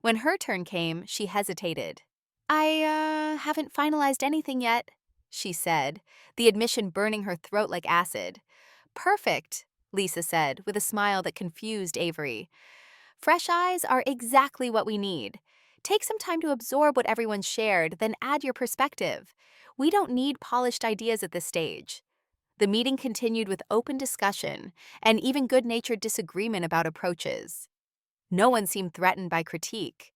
When her turn came, she hesitated. I haven't finalized anything yet, she said, the admission burning her throat like acid. Perfect, Lisa said, with a smile that confused Avery. Fresh eyes are exactly what we need. Take some time to absorb what everyone's shared, then add your perspective. We don't need polished ideas at this stage. The meeting continued with open discussion and even good-natured disagreement about approaches. No one seemed threatened by critique.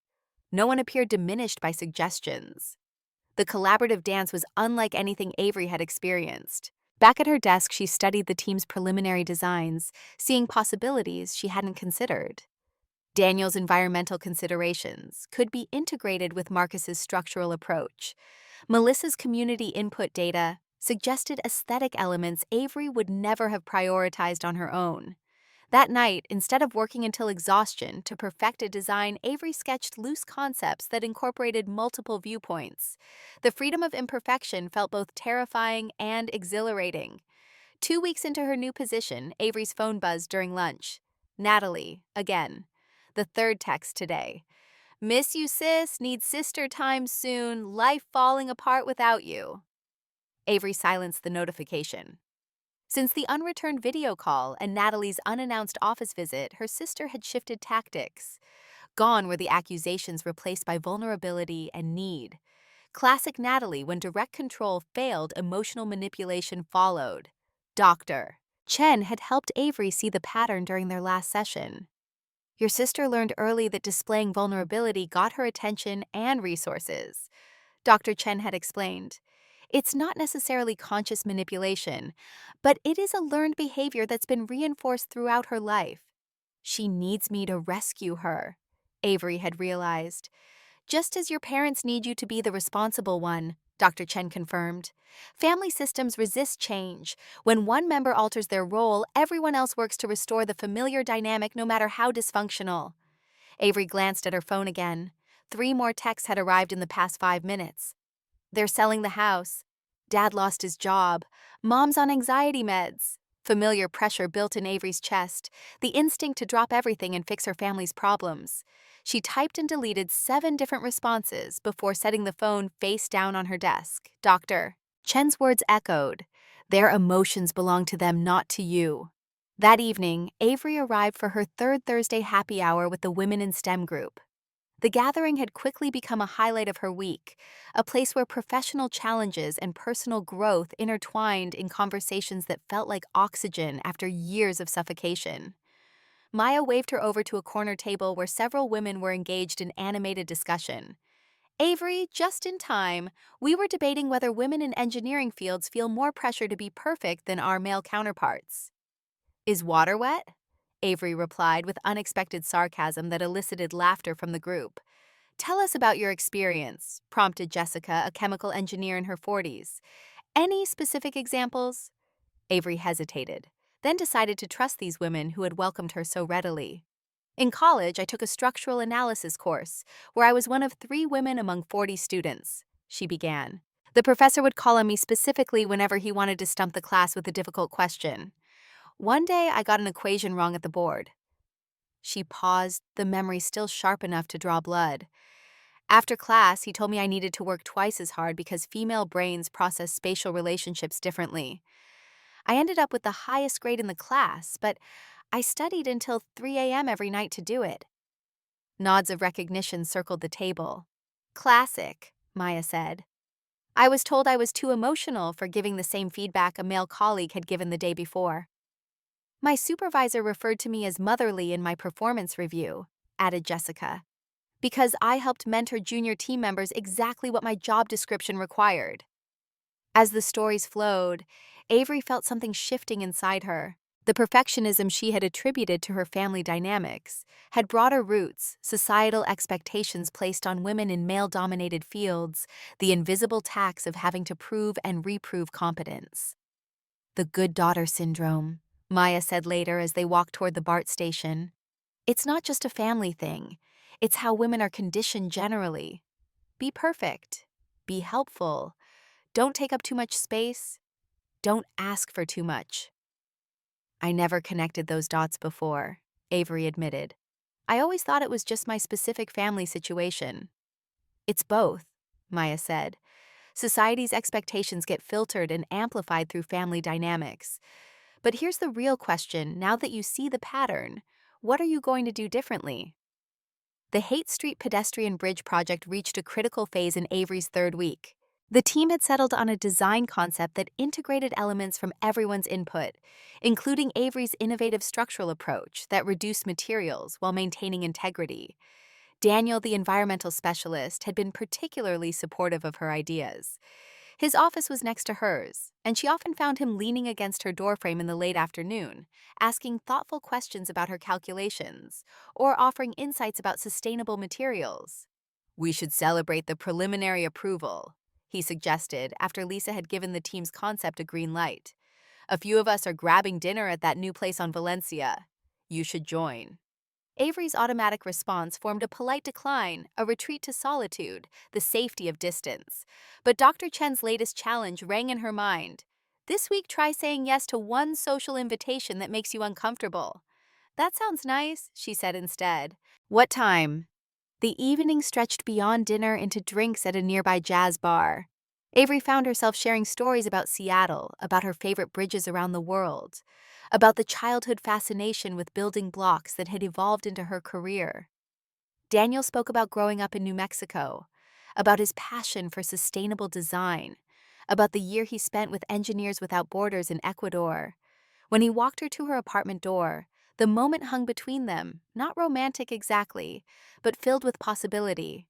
No one appeared diminished by suggestions. The collaborative dance was unlike anything Avery had experienced. Back at her desk, she studied the team's preliminary designs, seeing possibilities she hadn't considered. Daniel's environmental considerations could be integrated with Marcus's structural approach. Melissa's community input data suggested aesthetic elements Avery would never have prioritized on her own. That night, instead of working until exhaustion to perfect a design, Avery sketched loose concepts that incorporated multiple viewpoints. The freedom of imperfection felt both terrifying and exhilarating. 2 weeks into her new position, Avery's phone buzzed during lunch. Natalie, again. The third text today. Miss you, sis. Need sister time soon. Life falling apart without you. Avery silenced the notification. Since the unreturned video call and Natalie's unannounced office visit, her sister had shifted tactics. Gone were the accusations replaced by vulnerability and need. Classic Natalie, when direct control failed, emotional manipulation followed. Dr. Chen had helped Avery see the pattern during their last session. Your sister learned early that displaying vulnerability got her attention and resources, Dr. Chen had explained. It's not necessarily conscious manipulation, but it is a learned behavior that's been reinforced throughout her life. She needs me to rescue her, Avery had realized. Just as your parents need you to be the responsible one, Dr. Chen confirmed. Family systems resist change. When one member alters their role, everyone else works to restore the familiar dynamic no matter how dysfunctional. Avery glanced at her phone again. 3 more texts had arrived in the past 5 minutes. They're selling the house. Dad lost his job. Mom's on anxiety meds. Familiar pressure built in Avery's chest, the instinct to drop everything and fix her family's problems. She typed and deleted 7 different responses before setting the phone face down on her desk. Dr. Chen's words echoed. Their emotions belong to them, not to you. That evening, Avery arrived for her 3rd Thursday happy hour with the Women in STEM group. The gathering had quickly become a highlight of her week, a place where professional challenges and personal growth intertwined in conversations that felt like oxygen after years of suffocation. Maya waved her over to a corner table where several women were engaged in animated discussion. Avery, just in time, we were debating whether women in engineering fields feel more pressure to be perfect than our male counterparts. Is water wet? Avery replied with unexpected sarcasm that elicited laughter from the group. Tell us about your experience, prompted Jessica, a chemical engineer in her 40s. Any specific examples? Avery hesitated, then decided to trust these women who had welcomed her so readily. In college, I took a structural analysis course, where I was one of 3 women among 40 students, she began. The professor would call on me specifically whenever he wanted to stump the class with a difficult question. One day, I got an equation wrong at the board. She paused, the memory still sharp enough to draw blood. After class, he told me I needed to work twice as hard because female brains process spatial relationships differently. I ended up with the highest grade in the class, but I studied until 3 a.m. every night to do it. Nods of recognition circled the table. Classic, Maya said. I was told I was too emotional for giving the same feedback a male colleague had given the day before. My supervisor referred to me as motherly in my performance review, added Jessica, because I helped mentor junior team members exactly what my job description required. As the stories flowed, Avery felt something shifting inside her. The perfectionism she had attributed to her family dynamics had broader roots, societal expectations placed on women in male-dominated fields, the invisible tax of having to prove and reprove competence. The good daughter syndrome, Maya said later as they walked toward the BART station. It's not just a family thing. It's how women are conditioned generally. Be perfect. Be helpful. Don't take up too much space. Don't ask for too much. I never connected those dots before, Avery admitted. I always thought it was just my specific family situation. It's both, Maya said. Society's expectations get filtered and amplified through family dynamics. But here's the real question: now that you see the pattern, what are you going to do differently? The Haight Street pedestrian bridge project reached a critical phase in Avery's third week. The team had settled on a design concept that integrated elements from everyone's input, including Avery's innovative structural approach that reduced materials while maintaining integrity. Daniel, the environmental specialist, had been particularly supportive of her ideas. His office was next to hers, and she often found him leaning against her doorframe in the late afternoon, asking thoughtful questions about her calculations, or offering insights about sustainable materials. We should celebrate the preliminary approval, he suggested after Lisa had given the team's concept a green light. A few of us are grabbing dinner at that new place on Valencia. You should join. Avery's automatic response formed a polite decline, a retreat to solitude, the safety of distance. But Dr. Chen's latest challenge rang in her mind. This week, try saying yes to one social invitation that makes you uncomfortable. That sounds nice, she said instead. What time? The evening stretched beyond dinner into drinks at a nearby jazz bar. Avery found herself sharing stories about Seattle, about her favorite bridges around the world, about the childhood fascination with building blocks that had evolved into her career. Daniel spoke about growing up in New Mexico, about his passion for sustainable design, about the year he spent with Engineers Without Borders in Ecuador. When he walked her to her apartment door, the moment hung between them, not romantic exactly, but filled with possibility.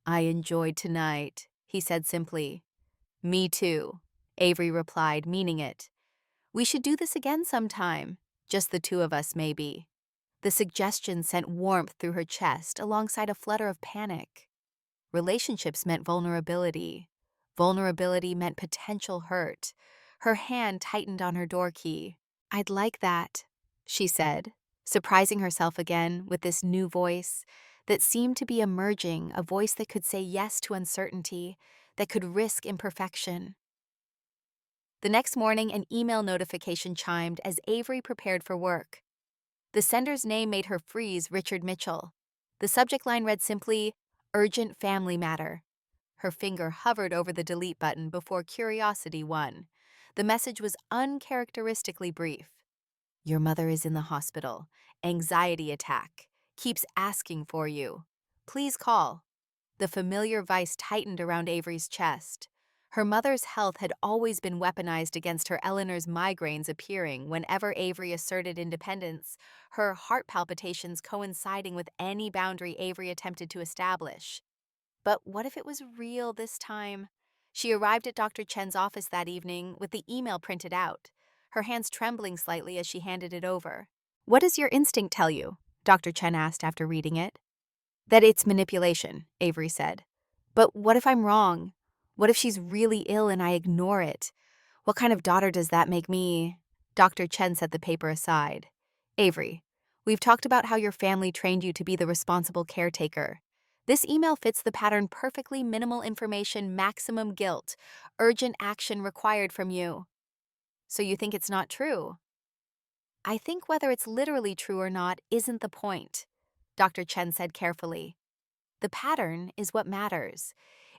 I enjoyed tonight, he said simply. Me too, Avery replied, meaning it. We should do this again sometime, just the two of us maybe. The suggestion sent warmth through her chest alongside a flutter of panic. Relationships meant vulnerability. Vulnerability meant potential hurt. Her hand tightened on her door key. I'd like that, she said, surprising herself again with this new voice that seemed to be emerging, a voice that could say yes to uncertainty, that could risk imperfection. The next morning, an email notification chimed as Avery prepared for work. The sender's name made her freeze, Richard Mitchell. The subject line read simply, Urgent Family Matter. Her finger hovered over the delete button before curiosity won. The message was uncharacteristically brief. Your mother is in the hospital. Anxiety attack. Keeps asking for you. Please call. The familiar vice tightened around Avery's chest. Her mother's health had always been weaponized against her Eleanor's migraines appearing whenever Avery asserted independence, her heart palpitations coinciding with any boundary Avery attempted to establish. But what if it was real this time? She arrived at Dr. Chen's office that evening with the email printed out, her hands trembling slightly as she handed it over. What does your instinct tell you? Dr. Chen asked after reading it. That it's manipulation, Avery said. But what if I'm wrong? What if she's really ill and I ignore it? What kind of daughter does that make me? Dr. Chen set the paper aside. Avery, we've talked about how your family trained you to be the responsible caretaker. This email fits the pattern perfectly: minimal information, maximum guilt, urgent action required from you. So you think it's not true? I think whether it's literally true or not isn't the point, Dr. Chen said carefully. The pattern is what matters.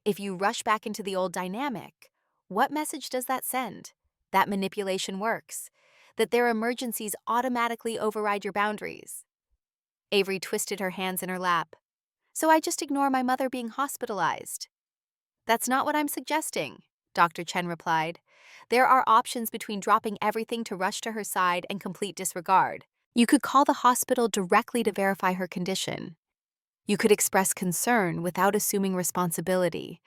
If you rush back into the old dynamic, what message does that send? That manipulation works. That their emergencies automatically override your boundaries. Avery twisted her hands in her lap. So I just ignore my mother being hospitalized. That's not what I'm suggesting, Dr. Chen replied. There are options between dropping everything to rush to her side and complete disregard. You could call the hospital directly to verify her condition. You could express concern without assuming responsibility.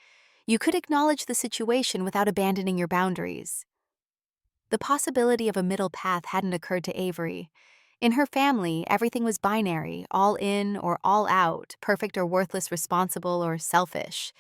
You could acknowledge the situation without abandoning your boundaries. The possibility of a middle path hadn't occurred to Avery. In her family, everything was binary, all in or all out, perfect or worthless, responsible or selfish.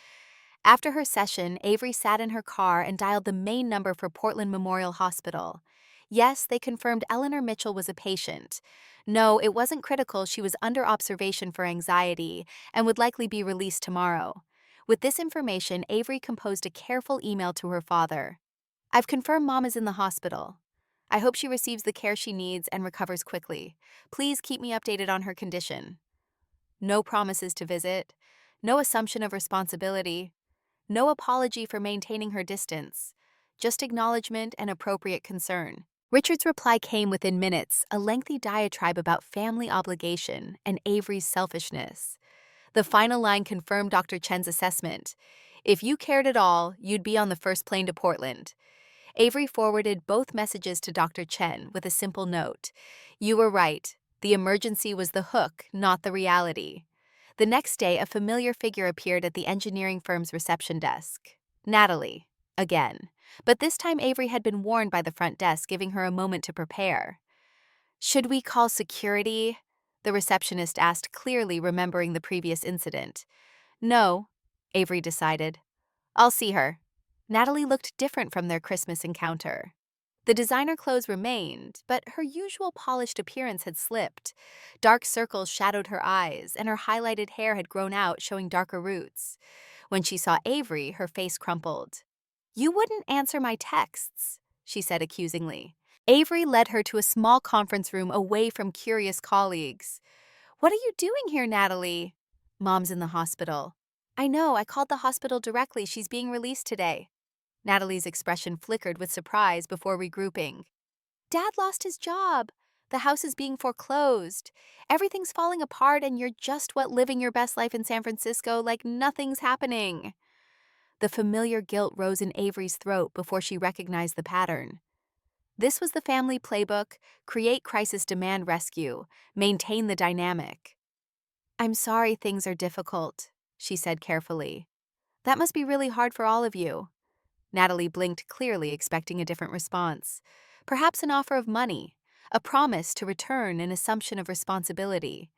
After her session, Avery sat in her car and dialed the main number for Portland Memorial Hospital. Yes, they confirmed Eleanor Mitchell was a patient. No, it wasn't critical, she was under observation for anxiety and would likely be released tomorrow. With this information, Avery composed a careful email to her father. I've confirmed Mom is in the hospital. I hope she receives the care she needs and recovers quickly. Please keep me updated on her condition. No promises to visit, no assumption of responsibility, no apology for maintaining her distance, just acknowledgement and appropriate concern. Richard's reply came within minutes, a lengthy diatribe about family obligation and Avery's selfishness. The final line confirmed Dr. Chen's assessment. If you cared at all, you'd be on the first plane to Portland. Avery forwarded both messages to Dr. Chen with a simple note. You were right. The emergency was the hook, not the reality. The next day, a familiar figure appeared at the engineering firm's reception desk. Natalie. Again. But this time Avery had been warned by the front desk, giving her a moment to prepare. Should we call security? The receptionist asked, clearly remembering the previous incident. No, Avery decided. I'll see her. Natalie looked different from their Christmas encounter. The designer clothes remained, but her usual polished appearance had slipped. Dark circles shadowed her eyes, and her highlighted hair had grown out, showing darker roots. When she saw Avery, her face crumpled. You wouldn't answer my texts, she said accusingly. Avery led her to a small conference room away from curious colleagues. What are you doing here, Natalie? Mom's in the hospital. I know, I called the hospital directly. She's being released today. Natalie's expression flickered with surprise before regrouping. Dad lost his job. The house is being foreclosed. Everything's falling apart and you're just living your best life in San Francisco like nothing's happening. The familiar guilt rose in Avery's throat before she recognized the pattern. This was the family playbook: create crisis, demand rescue, maintain the dynamic. I'm sorry things are difficult, she said carefully. That must be really hard for all of you. Natalie blinked, clearly expecting a different response. Perhaps an offer of money, a promise to return, an assumption of responsibility.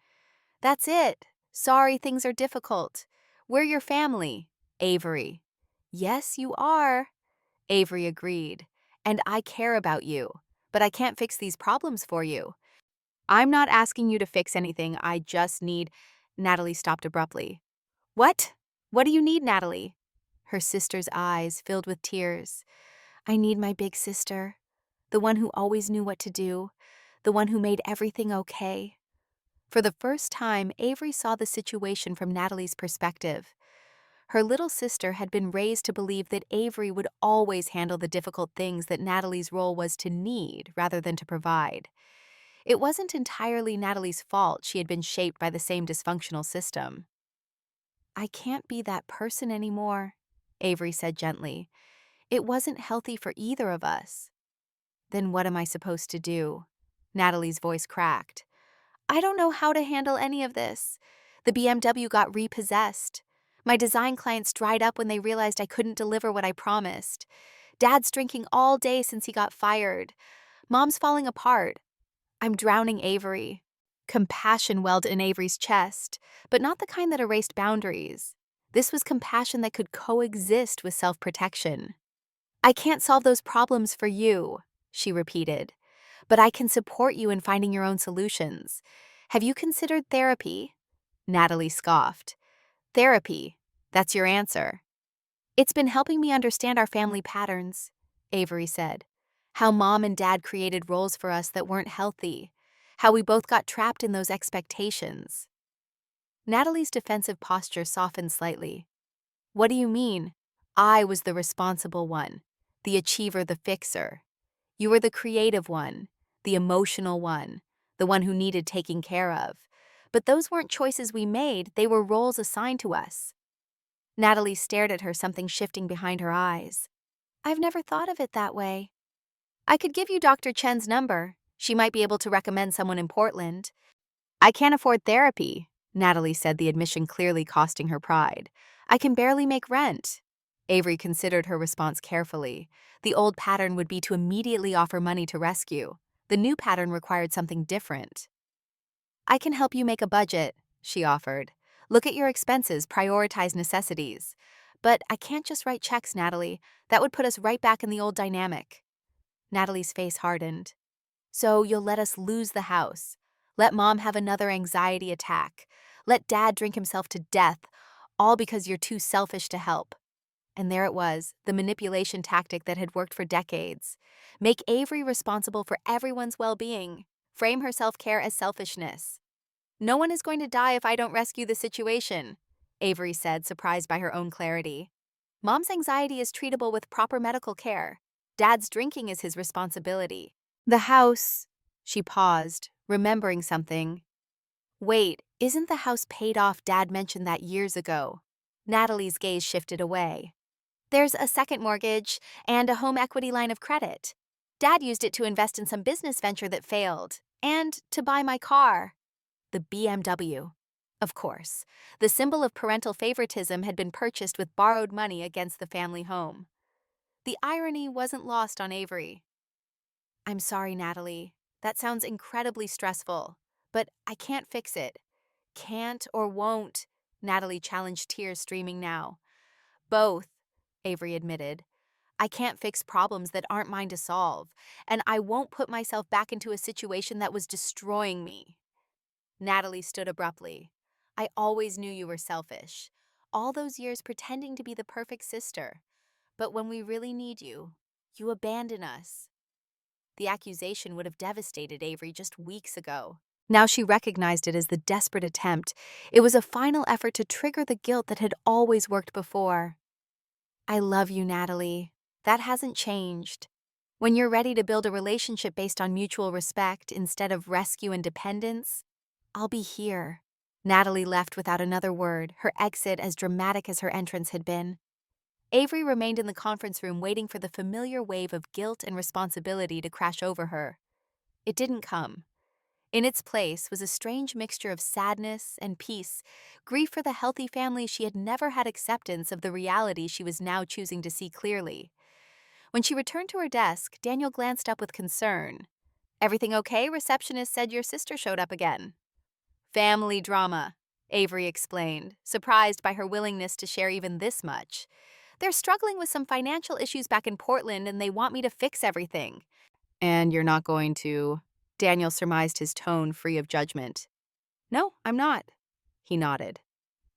That's it. Sorry things are difficult. We're your family. Avery. Yes, you are. Avery agreed. And I care about you. But I can't fix these problems for you. I'm not asking you to fix anything. I just need... Natalie stopped abruptly. What? What do you need, Natalie? Her sister's eyes filled with tears. I need my big sister. The one who always knew what to do. The one who made everything okay. For the first time, Avery saw the situation from Natalie's perspective. Her little sister had been raised to believe that Avery would always handle the difficult things that Natalie's role was to need rather than to provide. It wasn't entirely Natalie's fault she had been shaped by the same dysfunctional system. I can't be that person anymore, Avery said gently. It wasn't healthy for either of us. Then what am I supposed to do? Natalie's voice cracked. I don't know how to handle any of this. The BMW got repossessed. My design clients dried up when they realized I couldn't deliver what I promised. Dad's drinking all day since he got fired. Mom's falling apart. I'm drowning Avery. Compassion welled in Avery's chest, but not the kind that erased boundaries. This was compassion that could coexist with self-protection. I can't solve those problems for you, she repeated, but I can support you in finding your own solutions. Have you considered therapy? Natalie scoffed. Therapy, that's your answer. It's been helping me understand our family patterns, Avery said. How Mom and Dad created roles for us that weren't healthy. How we both got trapped in those expectations. Natalie's defensive posture softened slightly. What do you mean? I was the responsible one, the achiever, the fixer. You were the creative one, the emotional one, the one who needed taking care of. But those weren't choices we made, they were roles assigned to us. Natalie stared at her, something shifting behind her eyes. I've never thought of it that way. I could give you Dr. Chen's number. She might be able to recommend someone in Portland. I can't afford therapy, Natalie said, the admission clearly costing her pride. I can barely make rent. Avery considered her response carefully. The old pattern would be to immediately offer money to rescue. The new pattern required something different. I can help you make a budget, she offered. Look at your expenses, prioritize necessities. But I can't just write checks, Natalie. That would put us right back in the old dynamic. Natalie's face hardened. So you'll let us lose the house. Let Mom have another anxiety attack. Let Dad drink himself to death, all because you're too selfish to help. And there it was, the manipulation tactic that had worked for decades. Make Avery responsible for everyone's well-being. Frame her self-care as selfishness. No one is going to die if I don't rescue the situation, Avery said, surprised by her own clarity. Mom's anxiety is treatable with proper medical care. Dad's drinking is his responsibility. The house… She paused, remembering something. Wait, isn't the house paid off? Dad mentioned that years ago. Natalie's gaze shifted away. There's a second mortgage and a home equity line of credit. Dad used it to invest in some business venture that failed, and to buy my car. The BMW. Of course, the symbol of parental favoritism had been purchased with borrowed money against the family home. The irony wasn't lost on Avery. I'm sorry, Natalie. That sounds incredibly stressful, but I can't fix it. Can't or won't, Natalie challenged, tears streaming now. Both, Avery admitted. I can't fix problems that aren't mine to solve, and I won't put myself back into a situation that was destroying me. Natalie stood abruptly. I always knew you were selfish. All those years pretending to be the perfect sister. But when we really need you, you abandon us. The accusation would have devastated Avery just weeks ago. Now she recognized it as the desperate attempt. It was a final effort to trigger the guilt that had always worked before. I love you, Natalie. That hasn't changed. When you're ready to build a relationship based on mutual respect instead of rescue and dependence, I'll be here. Natalie left without another word, her exit as dramatic as her entrance had been. Avery remained in the conference room waiting for the familiar wave of guilt and responsibility to crash over her. It didn't come. In its place was a strange mixture of sadness and peace, grief for the healthy family she had never had, acceptance of the reality she was now choosing to see clearly. When she returned to her desk, Daniel glanced up with concern. Everything okay? Receptionist said your sister showed up again. Family drama, Avery explained, surprised by her willingness to share even this much. They're struggling with some financial issues back in Portland and they want me to fix everything. And you're not going to… Daniel surmised, his tone free of judgment. No, I'm not. He nodded.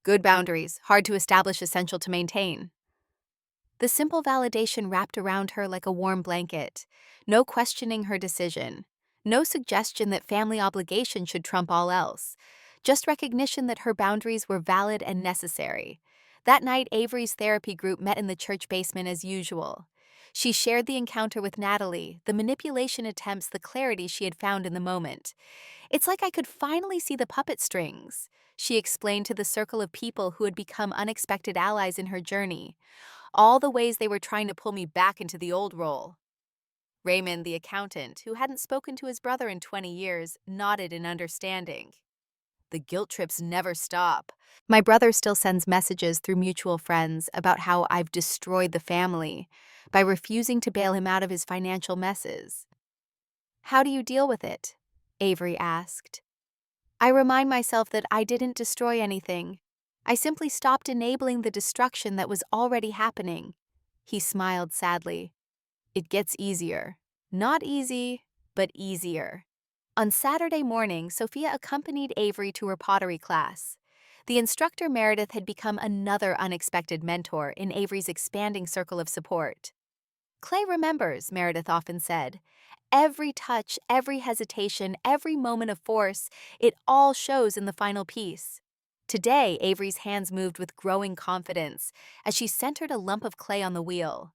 Good boundaries, hard to establish, essential to maintain. The simple validation wrapped around her like a warm blanket. No questioning her decision. No suggestion that family obligation should trump all else. Just recognition that her boundaries were valid and necessary. That night, Avery's therapy group met in the church basement as usual. She shared the encounter with Natalie, the manipulation attempts, the clarity she had found in the moment. It's like I could finally see the puppet strings, she explained to the circle of people who had become unexpected allies in her journey. All the ways they were trying to pull me back into the old role. Raymond, the accountant, who hadn't spoken to his brother in 20 years, nodded in understanding. The guilt trips never stop. My brother still sends messages through mutual friends about how I've destroyed the family by refusing to bail him out of his financial messes. How do you deal with it? Avery asked. I remind myself that I didn't destroy anything. I simply stopped enabling the destruction that was already happening. He smiled sadly. It gets easier. Not easy, but easier. On Saturday morning, Sophia accompanied Avery to her pottery class. The instructor, Meredith, had become another unexpected mentor in Avery's expanding circle of support. Clay remembers, Meredith often said. Every touch, every hesitation, every moment of force, it all shows in the final piece. Today, Avery's hands moved with growing confidence as she centered a lump of clay on the wheel.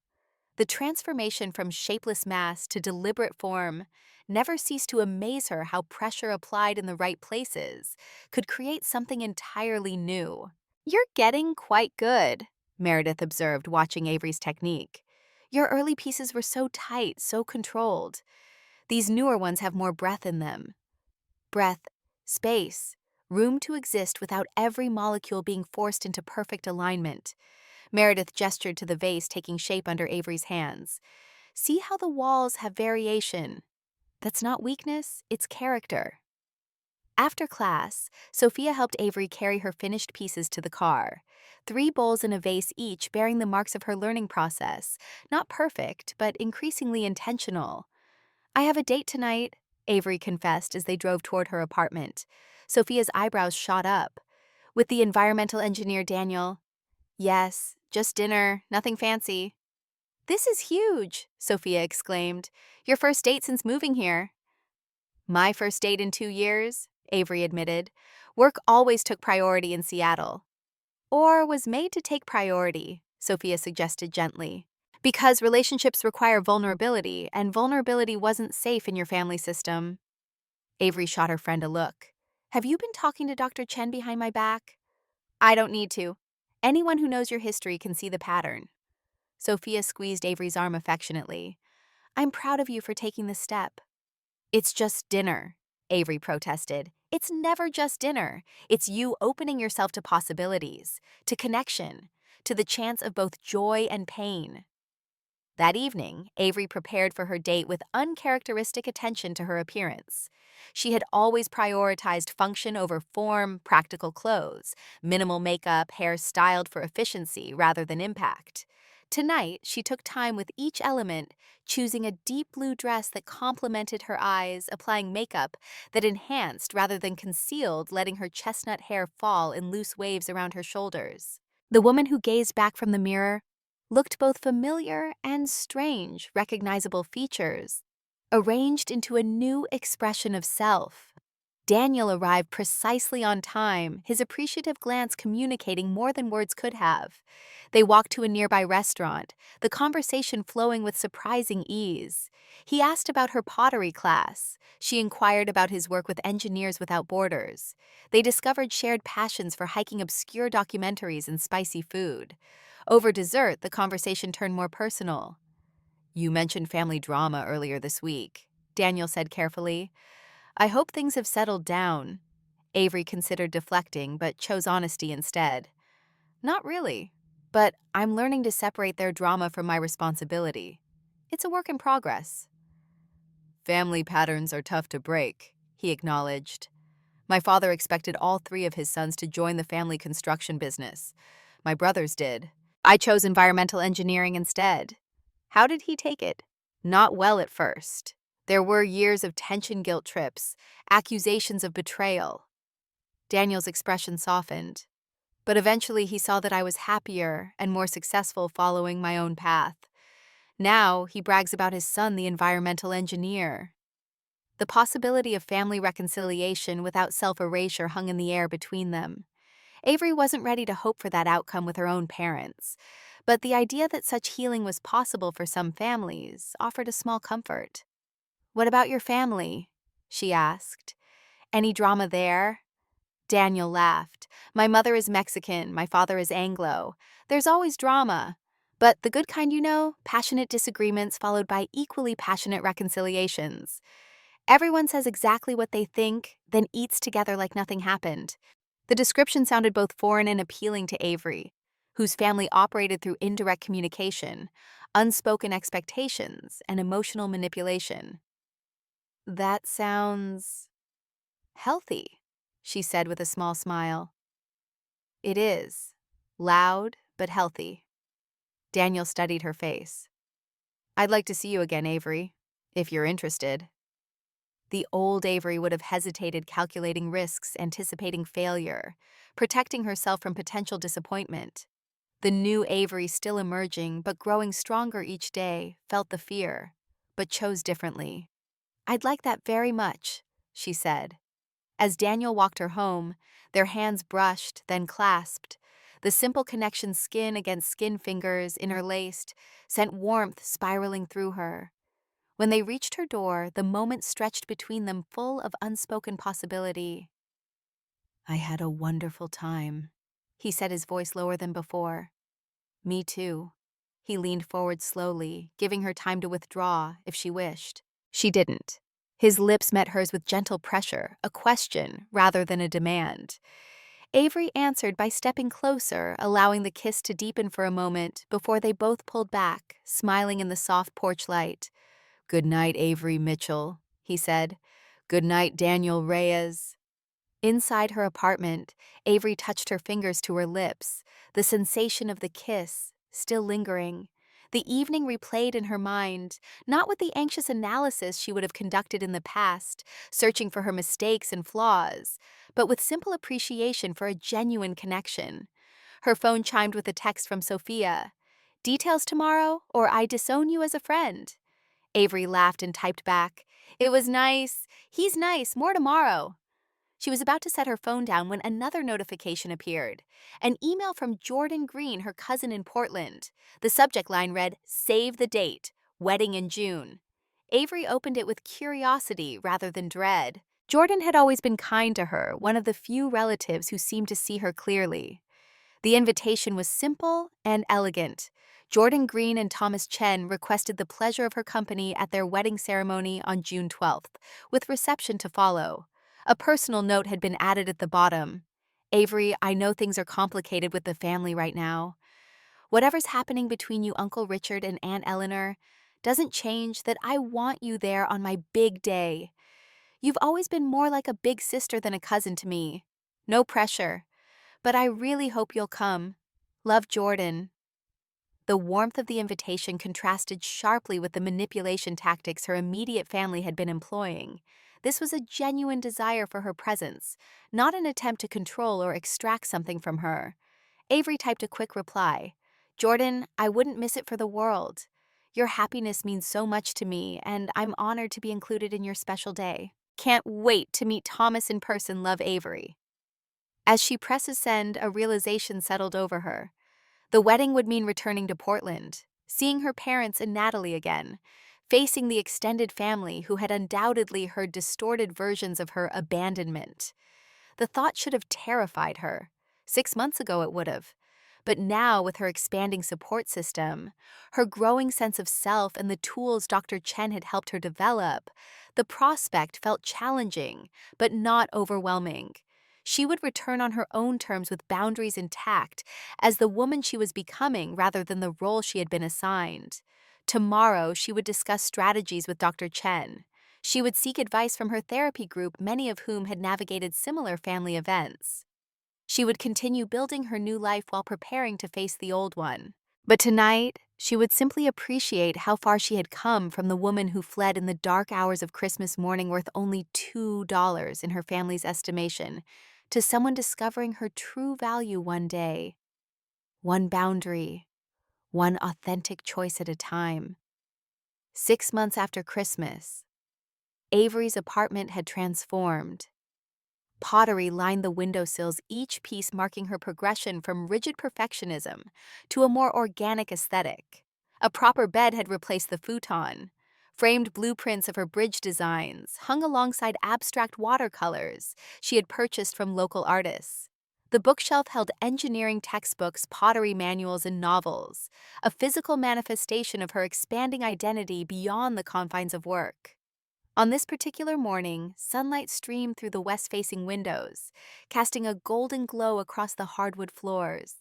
The transformation from shapeless mass to deliberate form never ceased to amaze her. How pressure applied in the right places could create something entirely new. You're getting quite good, Meredith observed, watching Avery's technique. Your early pieces were so tight, so controlled. These newer ones have more breath in them. Breath, space, room to exist without every molecule being forced into perfect alignment. Meredith gestured to the vase taking shape under Avery's hands. See how the walls have variation. That's not weakness, it's character. After class, Sophia helped Avery carry her finished pieces to the car. 3 bowls and a vase each bearing the marks of her learning process. Not perfect, but increasingly intentional. I have a date tonight, Avery confessed as they drove toward her apartment. Sophia's eyebrows shot up. With the environmental engineer Daniel. Yes, just dinner, nothing fancy. This is huge, Sophia exclaimed. Your first date since moving here. My first date in 2 years, Avery admitted. Work always took priority in Seattle. Or was made to take priority, Sophia suggested gently. Because relationships require vulnerability, and vulnerability wasn't safe in your family system. Avery shot her friend a look. Have you been talking to Dr. Chen behind my back? I don't need to. Anyone who knows your history can see the pattern. Sophia squeezed Avery's arm affectionately. I'm proud of you for taking this step. It's just dinner, Avery protested. It's never just dinner. It's you opening yourself to possibilities, to connection, to the chance of both joy and pain. That evening, Avery prepared for her date with uncharacteristic attention to her appearance. She had always prioritized function over form, practical clothes, minimal makeup, hair styled for efficiency rather than impact. Tonight, she took time with each element, choosing a deep blue dress that complemented her eyes, applying makeup that enhanced rather than concealed, letting her chestnut hair fall in loose waves around her shoulders. The woman who gazed back from the mirror looked both familiar and strange, recognizable features, arranged into a new expression of self. Daniel arrived precisely on time, his appreciative glance communicating more than words could have. They walked to a nearby restaurant, the conversation flowing with surprising ease. He asked about her pottery class. She inquired about his work with Engineers Without Borders. They discovered shared passions for hiking obscure documentaries and spicy food. Over dessert, the conversation turned more personal. You mentioned family drama earlier this week, Daniel said carefully. I hope things have settled down. Avery considered deflecting, but chose honesty instead. Not really, but I'm learning to separate their drama from my responsibility. It's a work in progress. Family patterns are tough to break, he acknowledged. My father expected all 3 of his sons to join the family construction business. My brothers did. I chose environmental engineering instead. How did he take it? Not well at first. There were years of tension guilt trips, accusations of betrayal. Daniel's expression softened. But eventually he saw that I was happier and more successful following my own path. Now he brags about his son, the environmental engineer. The possibility of family reconciliation without self-erasure hung in the air between them. Avery wasn't ready to hope for that outcome with her own parents, but the idea that such healing was possible for some families offered a small comfort. What about your family? She asked. Any drama there? Daniel laughed. My mother is Mexican, my father is Anglo. There's always drama. But the good kind, passionate disagreements followed by equally passionate reconciliations. Everyone says exactly what they think, then eats together like nothing happened. The description sounded both foreign and appealing to Avery, whose family operated through indirect communication, unspoken expectations, and emotional manipulation. That sounds healthy, she said with a small smile. It is. Loud, but healthy. Daniel studied her face. I'd like to see you again, Avery, if you're interested. The old Avery would have hesitated, calculating risks, anticipating failure, protecting herself from potential disappointment. The new Avery, still emerging but growing stronger each day, felt the fear, but chose differently. I'd like that very much, she said. As Daniel walked her home, their hands brushed, then clasped. The simple connection, skin against skin, fingers interlaced, sent warmth spiraling through her. When they reached her door, the moment stretched between them full of unspoken possibility. I had a wonderful time, he said, his voice lower than before. Me too. He leaned forward slowly, giving her time to withdraw if she wished. She didn't. His lips met hers with gentle pressure, a question rather than a demand. Avery answered by stepping closer, allowing the kiss to deepen for a moment before they both pulled back, smiling in the soft porch light. Good night, Avery Mitchell, he said. Good night, Daniel Reyes. Inside her apartment, Avery touched her fingers to her lips, the sensation of the kiss still lingering. The evening replayed in her mind, not with the anxious analysis she would have conducted in the past, searching for her mistakes and flaws, but with simple appreciation for a genuine connection. Her phone chimed with a text from Sophia. "Details tomorrow, or I disown you as a friend." Avery laughed and typed back, "It was nice. He's nice. More tomorrow." She was about to set her phone down when another notification appeared. An email from Jordan Green, her cousin in Portland. The subject line read, "Save the date. Wedding in June." Avery opened it with curiosity rather than dread. Jordan had always been kind to her, one of the few relatives who seemed to see her clearly. The invitation was simple and elegant. Jordan Green and Thomas Chen requested the pleasure of her company at their wedding ceremony on June 12th, with reception to follow. A personal note had been added at the bottom. "Avery, I know things are complicated with the family right now. Whatever's happening between you, Uncle Richard and Aunt Eleanor, doesn't change that I want you there on my big day. You've always been more like a big sister than a cousin to me. No pressure. But I really hope you'll come. Love, Jordan." The warmth of the invitation contrasted sharply with the manipulation tactics her immediate family had been employing. This was a genuine desire for her presence, not an attempt to control or extract something from her. Avery typed a quick reply. "Jordan, I wouldn't miss it for the world. Your happiness means so much to me, and I'm honored to be included in your special day. Can't wait to meet Thomas in person. Love, Avery." As she presses send, a realization settled over her. The wedding would mean returning to Portland, seeing her parents and Natalie again, facing the extended family who had undoubtedly heard distorted versions of her abandonment. The thought should have terrified her. 6 months ago it would have. But now, with her expanding support system, her growing sense of self, and the tools Dr. Chen had helped her develop, the prospect felt challenging, but not overwhelming. She would return on her own terms with boundaries intact, as the woman she was becoming rather than the role she had been assigned. Tomorrow, she would discuss strategies with Dr. Chen. She would seek advice from her therapy group, many of whom had navigated similar family events. She would continue building her new life while preparing to face the old one. But tonight, she would simply appreciate how far she had come from the woman who fled in the dark hours of Christmas morning worth only $2 in her family's estimation, to someone discovering her true value one day. One boundary, one authentic choice at a time. 6 months after Christmas, Avery's apartment had transformed. Pottery lined the windowsills, each piece marking her progression from rigid perfectionism to a more organic aesthetic. A proper bed had replaced the futon. Framed blueprints of her bridge designs hung alongside abstract watercolors she had purchased from local artists. The bookshelf held engineering textbooks, pottery manuals, and novels, a physical manifestation of her expanding identity beyond the confines of work. On this particular morning, sunlight streamed through the west-facing windows, casting a golden glow across the hardwood floors.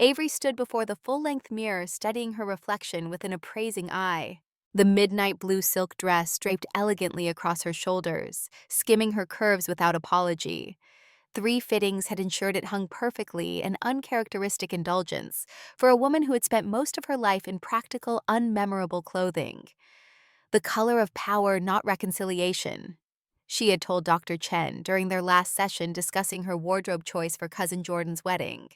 Avery stood before the full-length mirror, studying her reflection with an appraising eye. The midnight blue silk dress draped elegantly across her shoulders, skimming her curves without apology. 3 fittings had ensured it hung perfectly, an uncharacteristic indulgence for a woman who had spent most of her life in practical, unmemorable clothing. "The color of power, not reconciliation," she had told Dr. Chen during their last session discussing her wardrobe choice for cousin Jordan's wedding.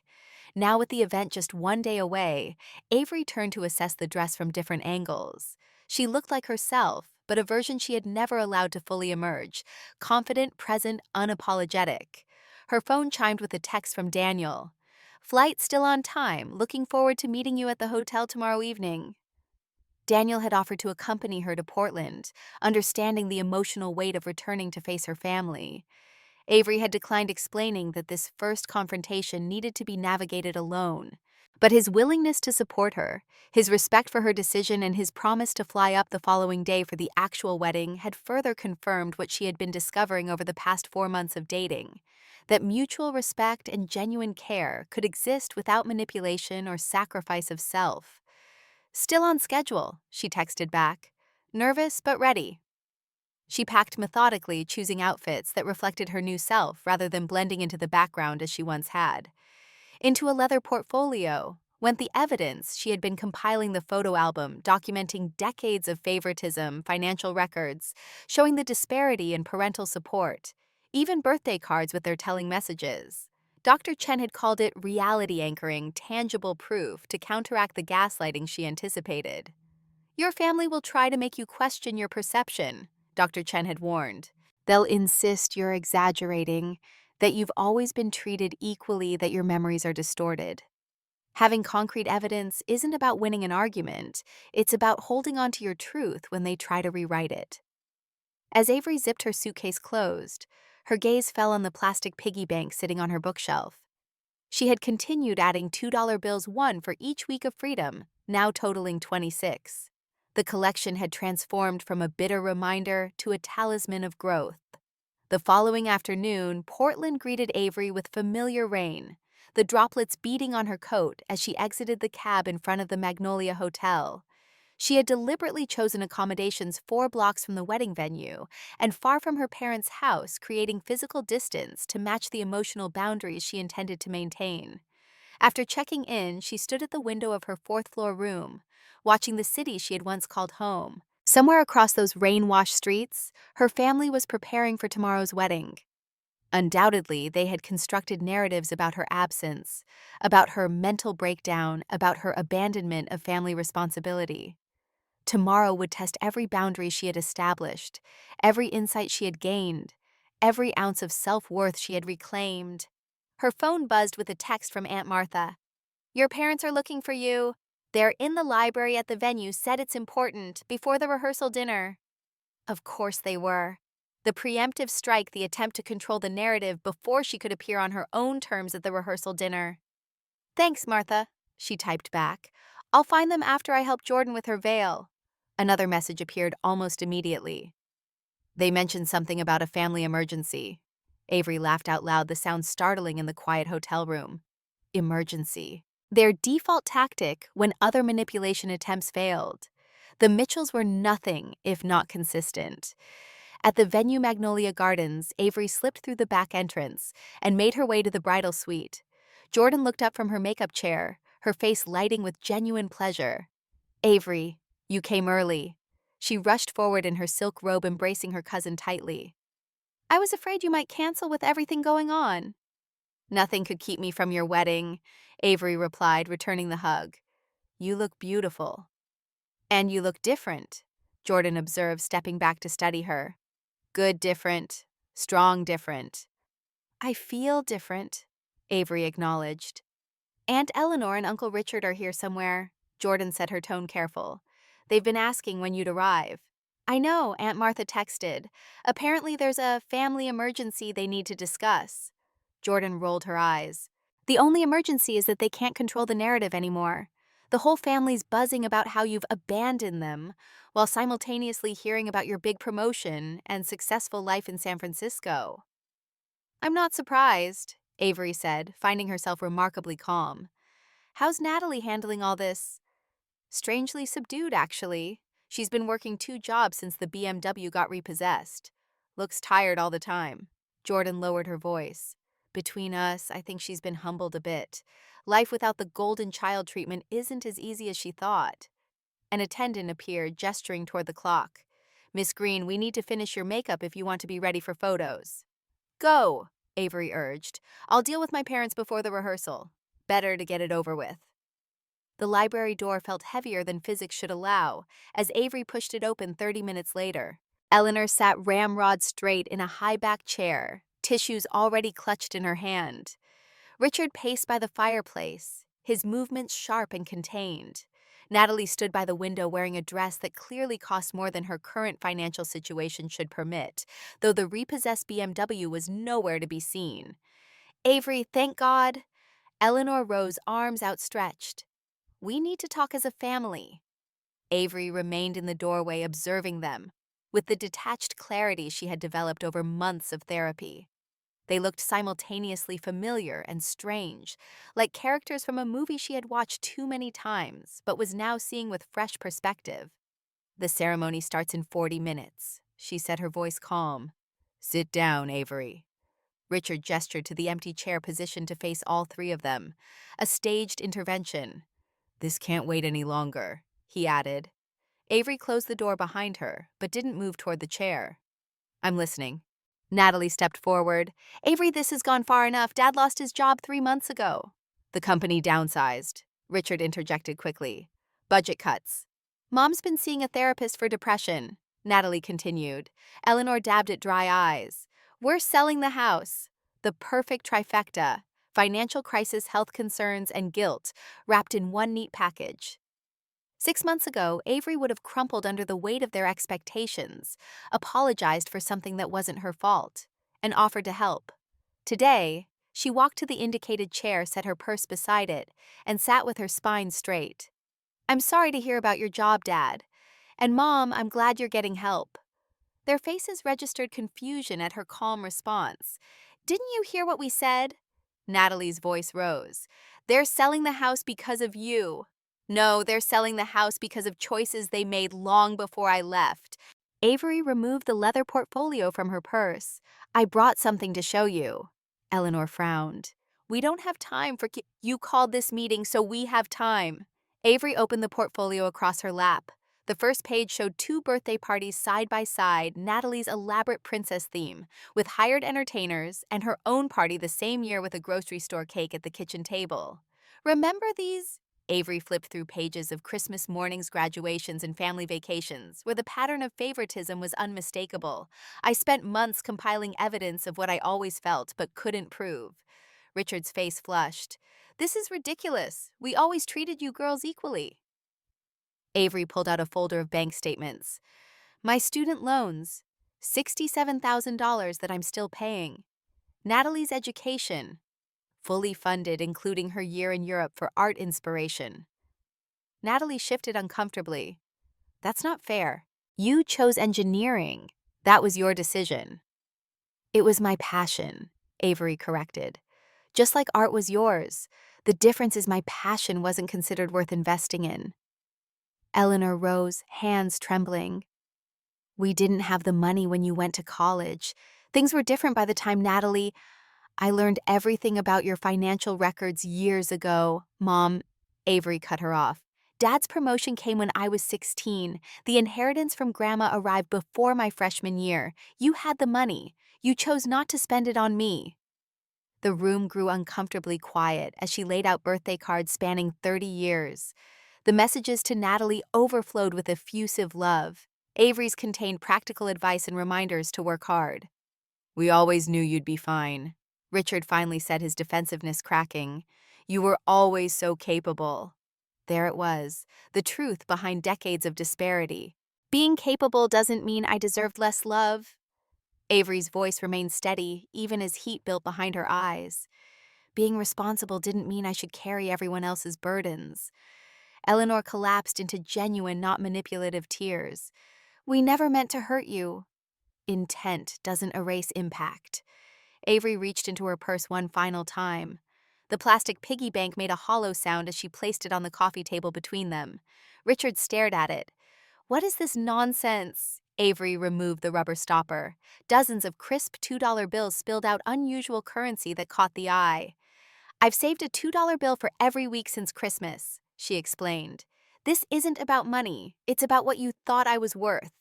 Now, with the event just one day away, Avery turned to assess the dress from different angles. She looked like herself, but a version she had never allowed to fully emerge, confident, present, unapologetic. Her phone chimed with a text from Daniel. "Flight still on time. Looking forward to meeting you at the hotel tomorrow evening." Daniel had offered to accompany her to Portland, understanding the emotional weight of returning to face her family. Avery had declined explaining that this first confrontation needed to be navigated alone. But his willingness to support her, his respect for her decision, and his promise to fly up the following day for the actual wedding had further confirmed what she had been discovering over the past 4 months of dating: that mutual respect and genuine care could exist without manipulation or sacrifice of self. "Still on schedule," she texted back. "Nervous but ready." She packed methodically, choosing outfits that reflected her new self rather than blending into the background as she once had. Into a leather portfolio went the evidence she had been compiling, the photo album documenting decades of favoritism, financial records, showing the disparity in parental support, even birthday cards with their telling messages. Dr. Chen had called it reality anchoring, tangible proof to counteract the gaslighting she anticipated. Your family will try to make you question your perception, Dr. Chen had warned. They'll insist you're exaggerating, that you've always been treated equally, that your memories are distorted. Having concrete evidence isn't about winning an argument, it's about holding on to your truth when they try to rewrite it. As Avery zipped her suitcase closed, her gaze fell on the plastic piggy bank sitting on her bookshelf. She had continued adding $2 bills, one for each week of freedom, now totaling 26. The collection had transformed from a bitter reminder to a talisman of growth. The following afternoon, Portland greeted Avery with familiar rain, the droplets beating on her coat as she exited the cab in front of the Magnolia Hotel. She had deliberately chosen accommodations 4 blocks from the wedding venue and far from her parents' house, creating physical distance to match the emotional boundaries she intended to maintain. After checking in, she stood at the window of her 4th-floor room, watching the city she had once called home. Somewhere across those rain-washed streets, her family was preparing for tomorrow's wedding. Undoubtedly, they had constructed narratives about her absence, about her mental breakdown, about her abandonment of family responsibility. Tomorrow would test every boundary she had established, every insight she had gained, every ounce of self-worth she had reclaimed. Her phone buzzed with a text from Aunt Martha. "Your parents are looking for you. They're in the library at the venue, said it's important, before the rehearsal dinner." Of course they were. The preemptive strike, the attempt to control the narrative before she could appear on her own terms at the rehearsal dinner. "Thanks, Martha," she typed back. "I'll find them after I help Jordan with her veil." Another message appeared almost immediately. They mentioned something about a family emergency. Avery laughed out loud, the sound startling in the quiet hotel room. Emergency. Their default tactic when other manipulation attempts failed. The Mitchells were nothing if not consistent. At the venue Magnolia Gardens, Avery slipped through the back entrance and made her way to the bridal suite. Jordan looked up from her makeup chair, her face lighting with genuine pleasure. "Avery, you came early." She rushed forward in her silk robe, embracing her cousin tightly. "I was afraid you might cancel with everything going on." "Nothing could keep me from your wedding," Avery replied, returning the hug. "You look beautiful." "And you look different," Jordan observed, stepping back to study her. "Good different, strong different." "I feel different," Avery acknowledged. "Aunt Eleanor and Uncle Richard are here somewhere," Jordan said, her tone careful. "They've been asking when you'd arrive." "I know," Aunt Martha texted. "Apparently there's a family emergency they need to discuss." Jordan rolled her eyes. "The only emergency is that they can't control the narrative anymore. The whole family's buzzing about how you've abandoned them, while simultaneously hearing about your big promotion and successful life in San Francisco." "I'm not surprised," Avery said, finding herself remarkably calm. "How's Natalie handling all this?" "Strangely subdued, actually. She's been working 2 jobs since the BMW got repossessed. Looks tired all the time." Jordan lowered her voice. "Between us, I think she's been humbled a bit. Life without the golden child treatment isn't as easy as she thought." An attendant appeared, gesturing toward the clock. "Miss Green, we need to finish your makeup if you want to be ready for photos." "Go," Avery urged. "I'll deal with my parents before the rehearsal. Better to get it over with." The library door felt heavier than physics should allow as Avery pushed it open 30 minutes later. Eleanor sat ramrod straight in a high-back chair, tissues already clutched in her hand. Richard paced by the fireplace, his movements sharp and contained. Natalie stood by the window wearing a dress that clearly cost more than her current financial situation should permit, though the repossessed BMW was nowhere to be seen. "Avery, thank God." Eleanor rose, arms outstretched. "We need to talk as a family." Avery remained in the doorway, observing them, with the detached clarity she had developed over months of therapy. They looked simultaneously familiar and strange, like characters from a movie she had watched too many times, but was now seeing with fresh perspective. "The ceremony starts in 40 minutes, she said, her voice calm. Sit down, Avery. Richard gestured to the empty chair positioned to face all three of them. A staged intervention. This can't wait any longer, he added. Avery closed the door behind her, but didn't move toward the chair. I'm listening. Natalie stepped forward. Avery, this has gone far enough. Dad lost his job 3 months ago. The company downsized. Richard interjected quickly. Budget cuts. Mom's been seeing a therapist for depression, Natalie continued. Eleanor dabbed at dry eyes. We're selling the house. The perfect trifecta. Financial crisis, health concerns, and guilt, wrapped in one neat package. 6 months ago, Avery would have crumpled under the weight of their expectations, apologized for something that wasn't her fault, and offered to help. Today, she walked to the indicated chair, set her purse beside it, and sat with her spine straight. I'm sorry to hear about your job, Dad. And Mom, I'm glad you're getting help. Their faces registered confusion at her calm response. Didn't you hear what we said? Natalie's voice rose. They're selling the house because of you. No, they're selling the house because of choices they made long before I left. Avery removed the leather portfolio from her purse. I brought something to show you. Eleanor frowned. We don't have time for you called this meeting, so we have time. Avery opened the portfolio across her lap. The first page showed 2 birthday parties side by side, Natalie's elaborate princess theme, with hired entertainers, and her own party the same year with a grocery store cake at the kitchen table. Remember these? Avery flipped through pages of Christmas mornings, graduations, and family vacations, where the pattern of favoritism was unmistakable. I spent months compiling evidence of what I always felt but couldn't prove. Richard's face flushed. This is ridiculous. We always treated you girls equally. Avery pulled out a folder of bank statements. My student loans, $67,000 that I'm still paying. Natalie's education, fully funded, including her year in Europe for art inspiration. Natalie shifted uncomfortably. That's not fair. You chose engineering. That was your decision. It was my passion, Avery corrected. Just like art was yours. The difference is my passion wasn't considered worth investing in. Eleanor rose, hands trembling. We didn't have the money when you went to college. Things were different by the time Natalie... I learned everything about your financial records years ago, Mom. Avery cut her off. Dad's promotion came when I was 16. The inheritance from Grandma arrived before my freshman year. You had the money. You chose not to spend it on me. The room grew uncomfortably quiet as she laid out birthday cards spanning 30 years. The messages to Natalie overflowed with effusive love. Avery's contained practical advice and reminders to work hard. We always knew you'd be fine, Richard finally said, his defensiveness cracking. You were always so capable. There it was, the truth behind decades of disparity. Being capable doesn't mean I deserved less love. Avery's voice remained steady, even as heat built behind her eyes. Being responsible didn't mean I should carry everyone else's burdens. Eleanor collapsed into genuine, not manipulative tears. We never meant to hurt you. Intent doesn't erase impact. Avery reached into her purse one final time. The plastic piggy bank made a hollow sound as she placed it on the coffee table between them. Richard stared at it. What is this nonsense? Avery removed the rubber stopper. Dozens of crisp $2 bills spilled out unusual currency that caught the eye. I've saved a $2 bill for every week since Christmas, she explained. This isn't about money. It's about what you thought I was worth.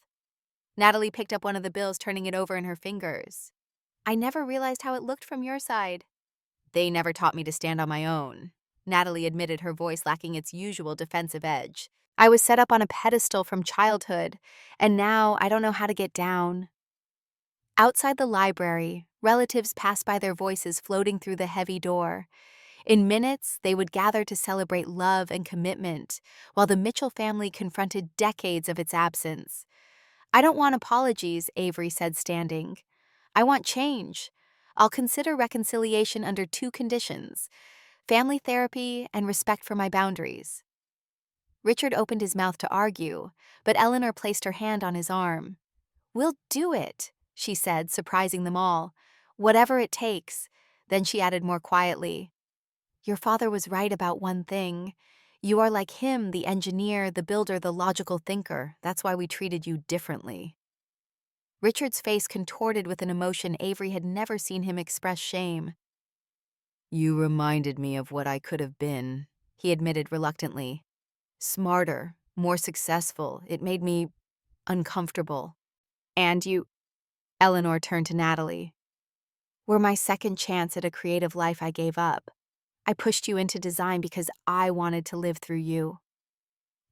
Natalie picked up one of the bills, turning it over in her fingers. I never realized how it looked from your side. They never taught me to stand on my own, Natalie admitted, her voice lacking its usual defensive edge. I was set up on a pedestal from childhood, and now I don't know how to get down. Outside the library, relatives passed by, their voices floating through the heavy door. In minutes, they would gather to celebrate love and commitment, while the Mitchell family confronted decades of its absence. I don't want apologies, Avery said, standing. I want change. I'll consider reconciliation under 2 conditions: family therapy and respect for my boundaries. Richard opened his mouth to argue, but Eleanor placed her hand on his arm. We'll do it, she said, surprising them all. Whatever it takes. Then she added more quietly, your father was right about one thing. You are like him, the engineer, the builder, the logical thinker. That's why we treated you differently. Richard's face contorted with an emotion Avery had never seen him express: shame. You reminded me of what I could have been, He admitted reluctantly. smarter, more successful. It made me uncomfortable. And you, Eleanor turned to Natalie, were my second chance at a creative life I gave up. I pushed you into design because I wanted to live through you.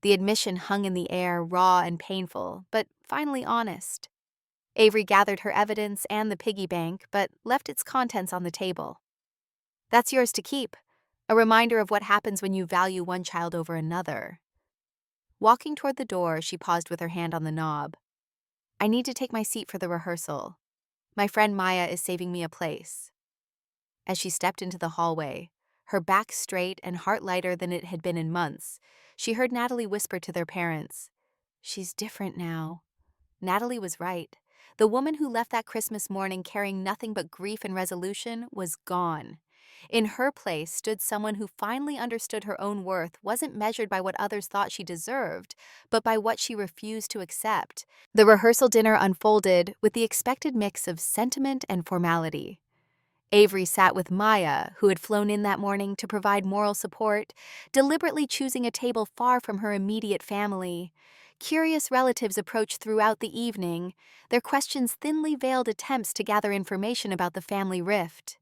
The admission hung in the air, raw and painful, but finally honest. Avery gathered her evidence and the piggy bank, but left its contents on the table. That's yours to keep, a reminder of what happens when you value one child over another. Walking toward the door, she paused with her hand on the knob. I need to take my seat for the rehearsal. My friend Maya is saving me a place. As she stepped into the hallway, her back straight and heart lighter than it had been in months, she heard Natalie whisper to their parents, "She's different now." Natalie was right. The woman who left that Christmas morning carrying nothing but grief and resolution was gone. In her place stood someone who finally understood her own worth wasn't measured by what others thought she deserved, but by what she refused to accept. The rehearsal dinner unfolded with the expected mix of sentiment and formality. Avery sat with Maya, who had flown in that morning to provide moral support, deliberately choosing a table far from her immediate family. Curious relatives approached throughout the evening, their questions thinly veiled attempts to gather information about the family rift.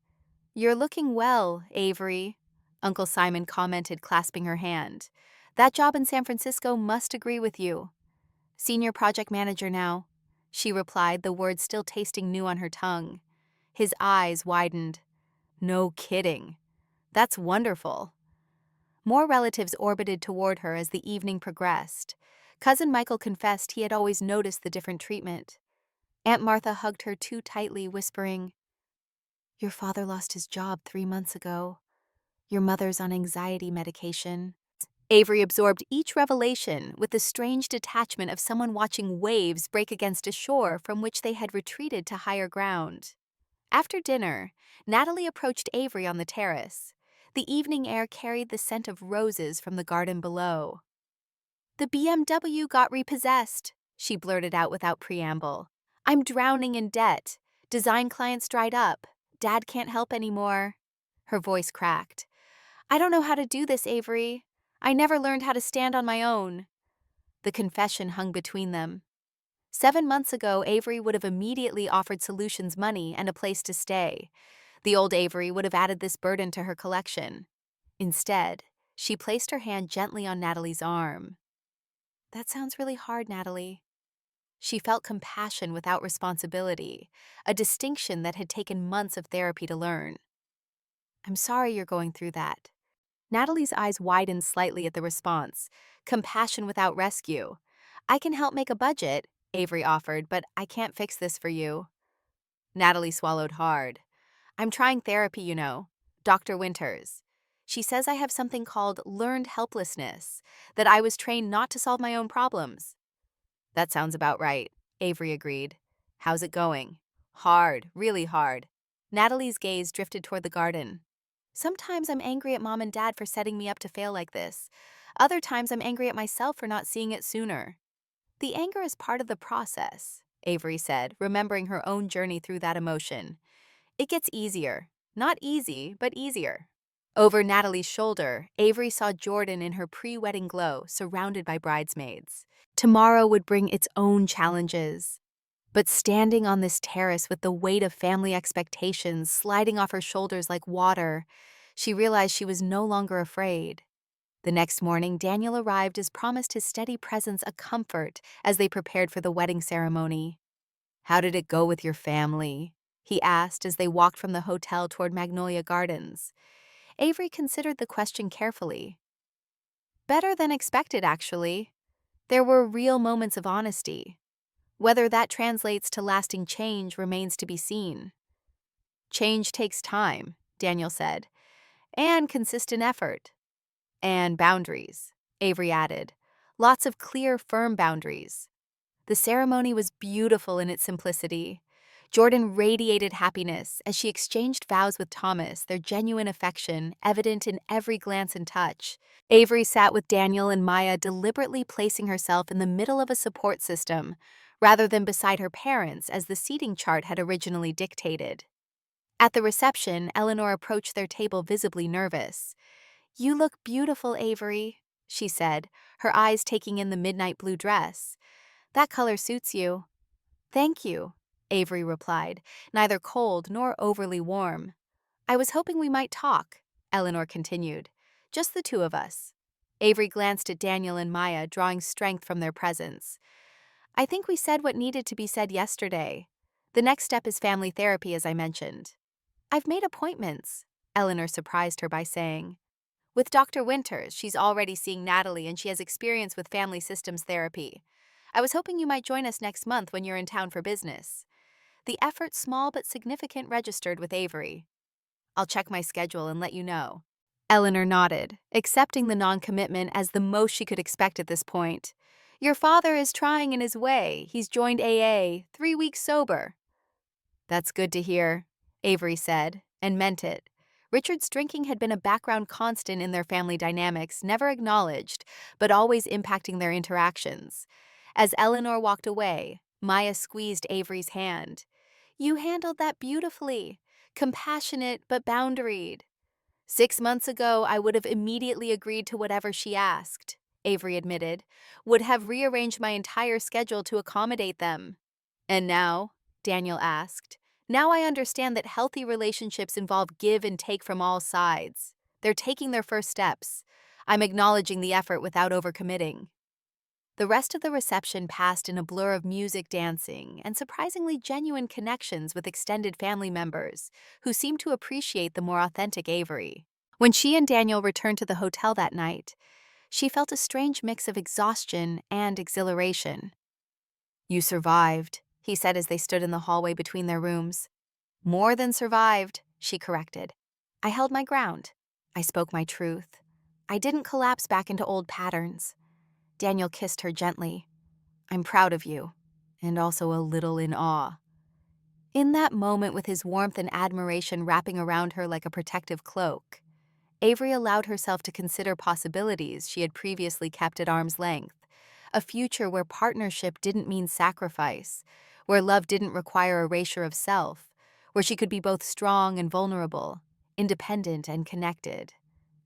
"You're looking well, Avery," Uncle Simon commented, clasping her hand. "That job in San Francisco must agree with you." "Senior project manager now," she replied, the words still tasting new on her tongue. His eyes widened. "No kidding. That's wonderful." More relatives orbited toward her as the evening progressed. Cousin Michael confessed he had always noticed the different treatment. Aunt Martha hugged her too tightly, whispering, "Your father lost his job 3 months ago. Your mother's on anxiety medication." Avery absorbed each revelation with the strange detachment of someone watching waves break against a shore from which they had retreated to higher ground. After dinner, Natalie approached Avery on the terrace. The evening air carried the scent of roses from the garden below. "The BMW got repossessed," she blurted out without preamble. "I'm drowning in debt. Design clients dried up. Dad can't help anymore." Her voice cracked. "I don't know how to do this, Avery. I never learned how to stand on my own." The confession hung between them. 7 months ago, Avery would have immediately offered Solutions money and a place to stay. The old Avery would have added this burden to her collection. Instead, she placed her hand gently on Natalie's arm. "That sounds really hard, Natalie." She felt compassion without responsibility, a distinction that had taken months of therapy to learn. "I'm sorry you're going through that." Natalie's eyes widened slightly at the response. Compassion without rescue. "I can help make a budget," Avery offered, "but I can't fix this for you." Natalie swallowed hard. "I'm trying therapy, you know. Dr. Winters. She says I have something called learned helplessness, that I was trained not to solve my own problems." "That sounds about right," Avery agreed. "How's it going?" "Hard, really hard." Natalie's gaze drifted toward the garden. "Sometimes I'm angry at Mom and Dad for setting me up to fail like this. Other times I'm angry at myself for not seeing it sooner." "The anger is part of the process," Avery said, remembering her own journey through that emotion. "It gets easier. Not easy, but easier." Over Natalie's shoulder, Avery saw Jordan in her pre-wedding glow, surrounded by bridesmaids. Tomorrow would bring its own challenges. But standing on this terrace with the weight of family expectations sliding off her shoulders like water, she realized she was no longer afraid. The next morning, Daniel arrived as promised, his steady presence a comfort as they prepared for the wedding ceremony. "How did it go with your family?" he asked as they walked from the hotel toward Magnolia Gardens. Avery considered the question carefully. "Better than expected, actually. There were real moments of honesty. Whether that translates to lasting change remains to be seen." "Change takes time," Daniel said, "and consistent effort. And boundaries," Avery added. "Lots of clear, firm boundaries." The ceremony was beautiful in its simplicity. Jordan radiated happiness as she exchanged vows with Thomas, their genuine affection evident in every glance and touch. Avery sat with Daniel and Maya, deliberately placing herself in the middle of a support system, rather than beside her parents as the seating chart had originally dictated. At the reception, Eleanor approached their table visibly nervous. "You look beautiful, Avery," she said, her eyes taking in the midnight blue dress. "That color suits you." "Thank you," Avery replied, neither cold nor overly warm. "I was hoping we might talk," Eleanor continued. "Just the two of us." Avery glanced at Daniel and Maya, drawing strength from their presence. "I think we said what needed to be said yesterday. The next step is family therapy, as I mentioned." "I've made appointments," Eleanor surprised her by saying. "With Dr. Winters, she's already seeing Natalie and she has experience with family systems therapy. I was hoping you might join us next month when you're in town for business." The effort, small but significant, registered with Avery. "I'll check my schedule and let you know." Eleanor nodded, accepting the non-commitment as the most she could expect at this point. "Your father is trying in his way. He's joined AA, 3 weeks sober." "That's good to hear," Avery said, and meant it. Richard's drinking had been a background constant in their family dynamics, never acknowledged, but always impacting their interactions. As Eleanor walked away, Maya squeezed Avery's hand. "You handled that beautifully. Compassionate but boundaried." "6 months ago, I would have immediately agreed to whatever she asked," Avery admitted, "would have rearranged my entire schedule to accommodate them." "And now?" Daniel asked. "Now I understand that healthy relationships involve give and take from all sides. They're taking their first steps. I'm acknowledging the effort without overcommitting." The rest of the reception passed in a blur of music, dancing, and surprisingly genuine connections with extended family members, who seemed to appreciate the more authentic Avery. When she and Daniel returned to the hotel that night, she felt a strange mix of exhaustion and exhilaration. "You survived," he said as they stood in the hallway between their rooms. "More than survived," she corrected. "I held my ground. I spoke my truth. I didn't collapse back into old patterns." Daniel kissed her gently. "I'm proud of you, and also a little in awe." In that moment, with his warmth and admiration wrapping around her like a protective cloak, Avery allowed herself to consider possibilities she had previously kept at arm's length. A future where partnership didn't mean sacrifice, where love didn't require erasure of self, where she could be both strong and vulnerable, independent and connected.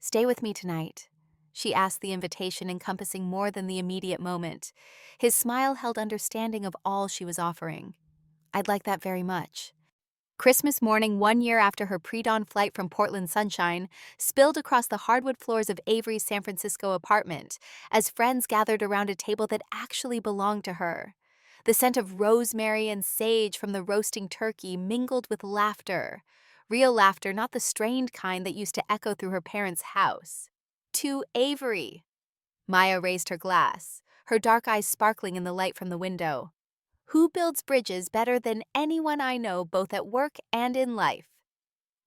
"Stay with me tonight," she asked, the invitation encompassing more than the immediate moment. His smile held understanding of all she was offering. "I'd like that very much." Christmas morning, 1 year after her pre-dawn flight from Portland sunshine, spilled across the hardwood floors of Avery's San Francisco apartment as friends gathered around a table that actually belonged to her. The scent of rosemary and sage from the roasting turkey mingled with laughter. Real laughter, not the strained kind that used to echo through her parents' house. "To Avery." Maya raised her glass, her dark eyes sparkling in the light from the window. "Who builds bridges better than anyone I know, both at work and in life?"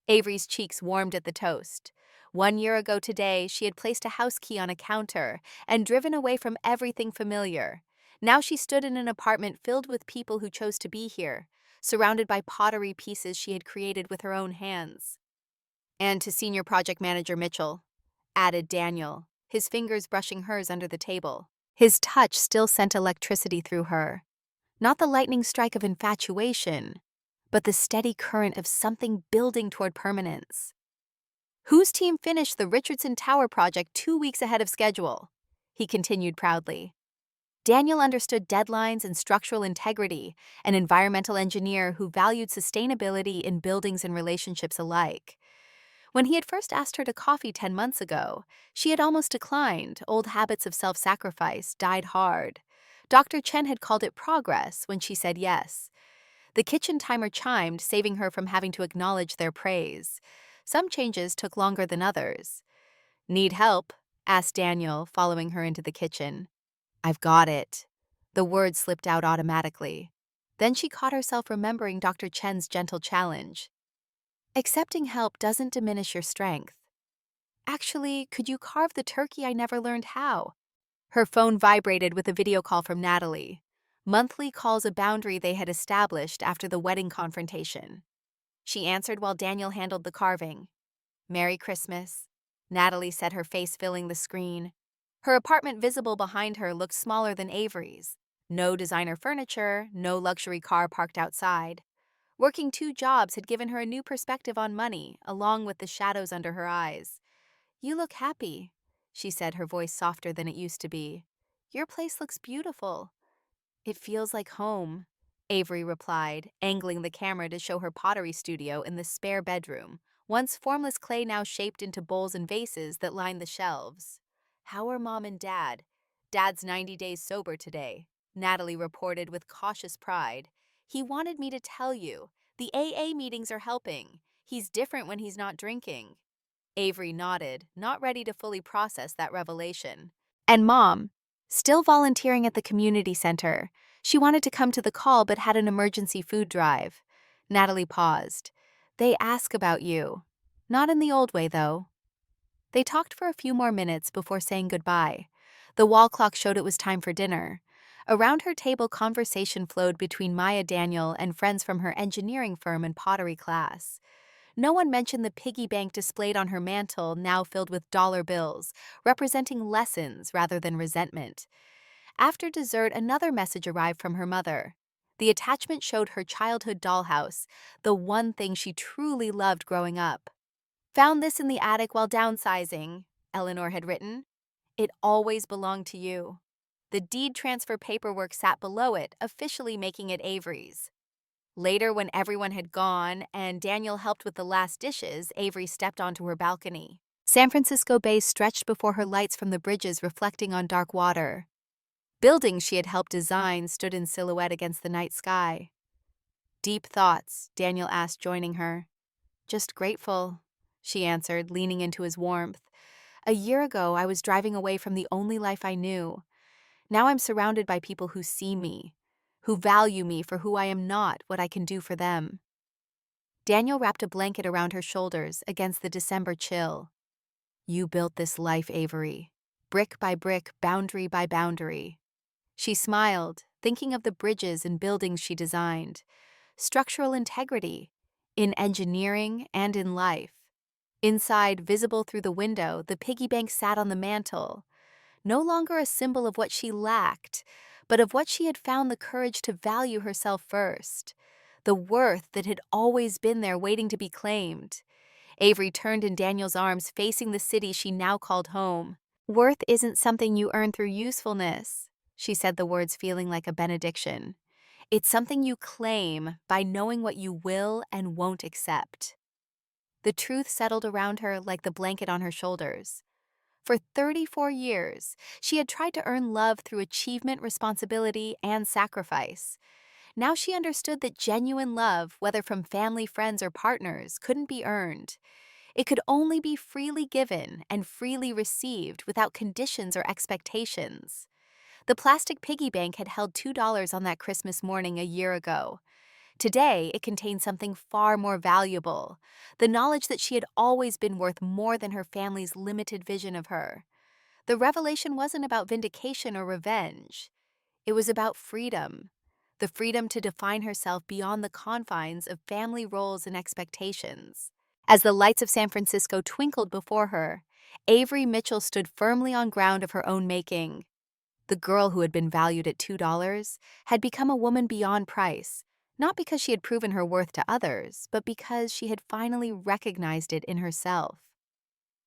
Avery's cheeks warmed at the toast. 1 year ago today, she had placed a house key on a counter and driven away from everything familiar. Now she stood in an apartment filled with people who chose to be here, surrounded by pottery pieces she had created with her own hands. "And to Senior Project Manager Mitchell," added Daniel, his fingers brushing hers under the table. His touch still sent electricity through her. Not the lightning strike of infatuation, but the steady current of something building toward permanence. "Whose team finished the Richardson Tower project 2 weeks ahead of schedule?" he continued proudly. Daniel understood deadlines and structural integrity, an environmental engineer who valued sustainability in buildings and relationships alike. When he had first asked her to coffee 10 months ago, she had almost declined. Old habits of self-sacrifice died hard. Dr. Chen had called it progress when she said yes. The kitchen timer chimed, saving her from having to acknowledge their praise. Some changes took longer than others. "Need help?" asked Daniel, following her into the kitchen. "I've got it." The words slipped out automatically. Then she caught herself remembering Dr. Chen's gentle challenge. "Accepting help doesn't diminish your strength. Actually, could you carve the turkey? I never learned how." Her phone vibrated with a video call from Natalie. Monthly calls, a boundary they had established after the wedding confrontation. She answered while Daniel handled the carving. "Merry Christmas," Natalie said, her face filling the screen. Her apartment visible behind her looked smaller than Avery's. No designer furniture, no luxury car parked outside. Working 2 jobs had given her a new perspective on money, along with the shadows under her eyes. "You look happy," she said, her voice softer than it used to be. "Your place looks beautiful." "It feels like home," Avery replied, angling the camera to show her pottery studio in the spare bedroom, once formless clay now shaped into bowls and vases that lined the shelves. "How are Mom and Dad?" "Dad's 90 days sober today," Natalie reported with cautious pride. "He wanted me to tell you. The AA meetings are helping. He's different when he's not drinking." Avery nodded, not ready to fully process that revelation. "And Mom, still volunteering at the community center. She wanted to come to the call but had an emergency food drive." Natalie paused. "They ask about you. Not in the old way, though." They talked for a few more minutes before saying goodbye. The wall clock showed it was time for dinner. Around her table, conversation flowed between Maya Daniel and friends from her engineering firm and pottery class. No one mentioned the piggy bank displayed on her mantel, now filled with dollar bills, representing lessons rather than resentment. After dessert, another message arrived from her mother. The attachment showed her childhood dollhouse, the one thing she truly loved growing up. "Found this in the attic while downsizing," Eleanor had written. "It always belonged to you." The deed transfer paperwork sat below it, officially making it Avery's. Later, when everyone had gone and Daniel helped with the last dishes, Avery stepped onto her balcony. San Francisco Bay stretched before her, lights from the bridges reflecting on dark water. Buildings she had helped design stood in silhouette against the night sky. "Deep thoughts?" Daniel asked, joining her. "Just grateful," she answered, leaning into his warmth. "A year ago, I was driving away from the only life I knew. Now I'm surrounded by people who see me, who value me for who I am, not what I can do for them." Daniel wrapped a blanket around her shoulders against the December chill. "You built this life, Avery. Brick by brick, boundary by boundary." She smiled, thinking of the bridges and buildings she designed. Structural integrity, in engineering and in life. Inside, visible through the window, the piggy bank sat on the mantel, no longer a symbol of what she lacked, but of what she had found the courage to value herself first. The worth that had always been there waiting to be claimed. Avery turned in Daniel's arms, facing the city she now called home. "Worth isn't something you earn through usefulness," she said, the words feeling like a benediction. "It's something you claim by knowing what you will and won't accept." The truth settled around her like the blanket on her shoulders. For 34 years, she had tried to earn love through achievement, responsibility, and sacrifice. Now she understood that genuine love, whether from family, friends, or partners, couldn't be earned. It could only be freely given and freely received without conditions or expectations. The plastic piggy bank had held $2 on that Christmas morning a year ago. Today, it contained something far more valuable, the knowledge that she had always been worth more than her family's limited vision of her. The revelation wasn't about vindication or revenge. It was about freedom, the freedom to define herself beyond the confines of family roles and expectations. As the lights of San Francisco twinkled before her, Avery Mitchell stood firmly on ground of her own making. The girl who had been valued at $2 had become a woman beyond price, not because she had proven her worth to others, but because she had finally recognized it in herself.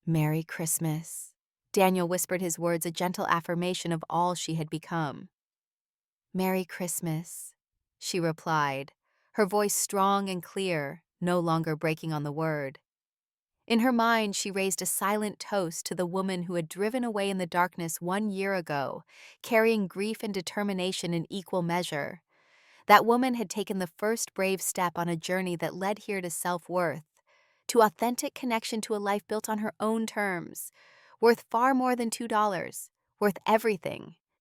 "Merry Christmas." Daniel whispered, his words a gentle affirmation of all she had become. "Merry Christmas," she replied, her voice strong and clear, no longer breaking on the word. In her mind, she raised a silent toast to the woman who had driven away in the darkness 1 year ago, carrying grief and determination in equal measure. That woman had taken the first brave step on a journey that led here to self-worth, to authentic connection to a life built on her own terms, worth far more than $2, worth everything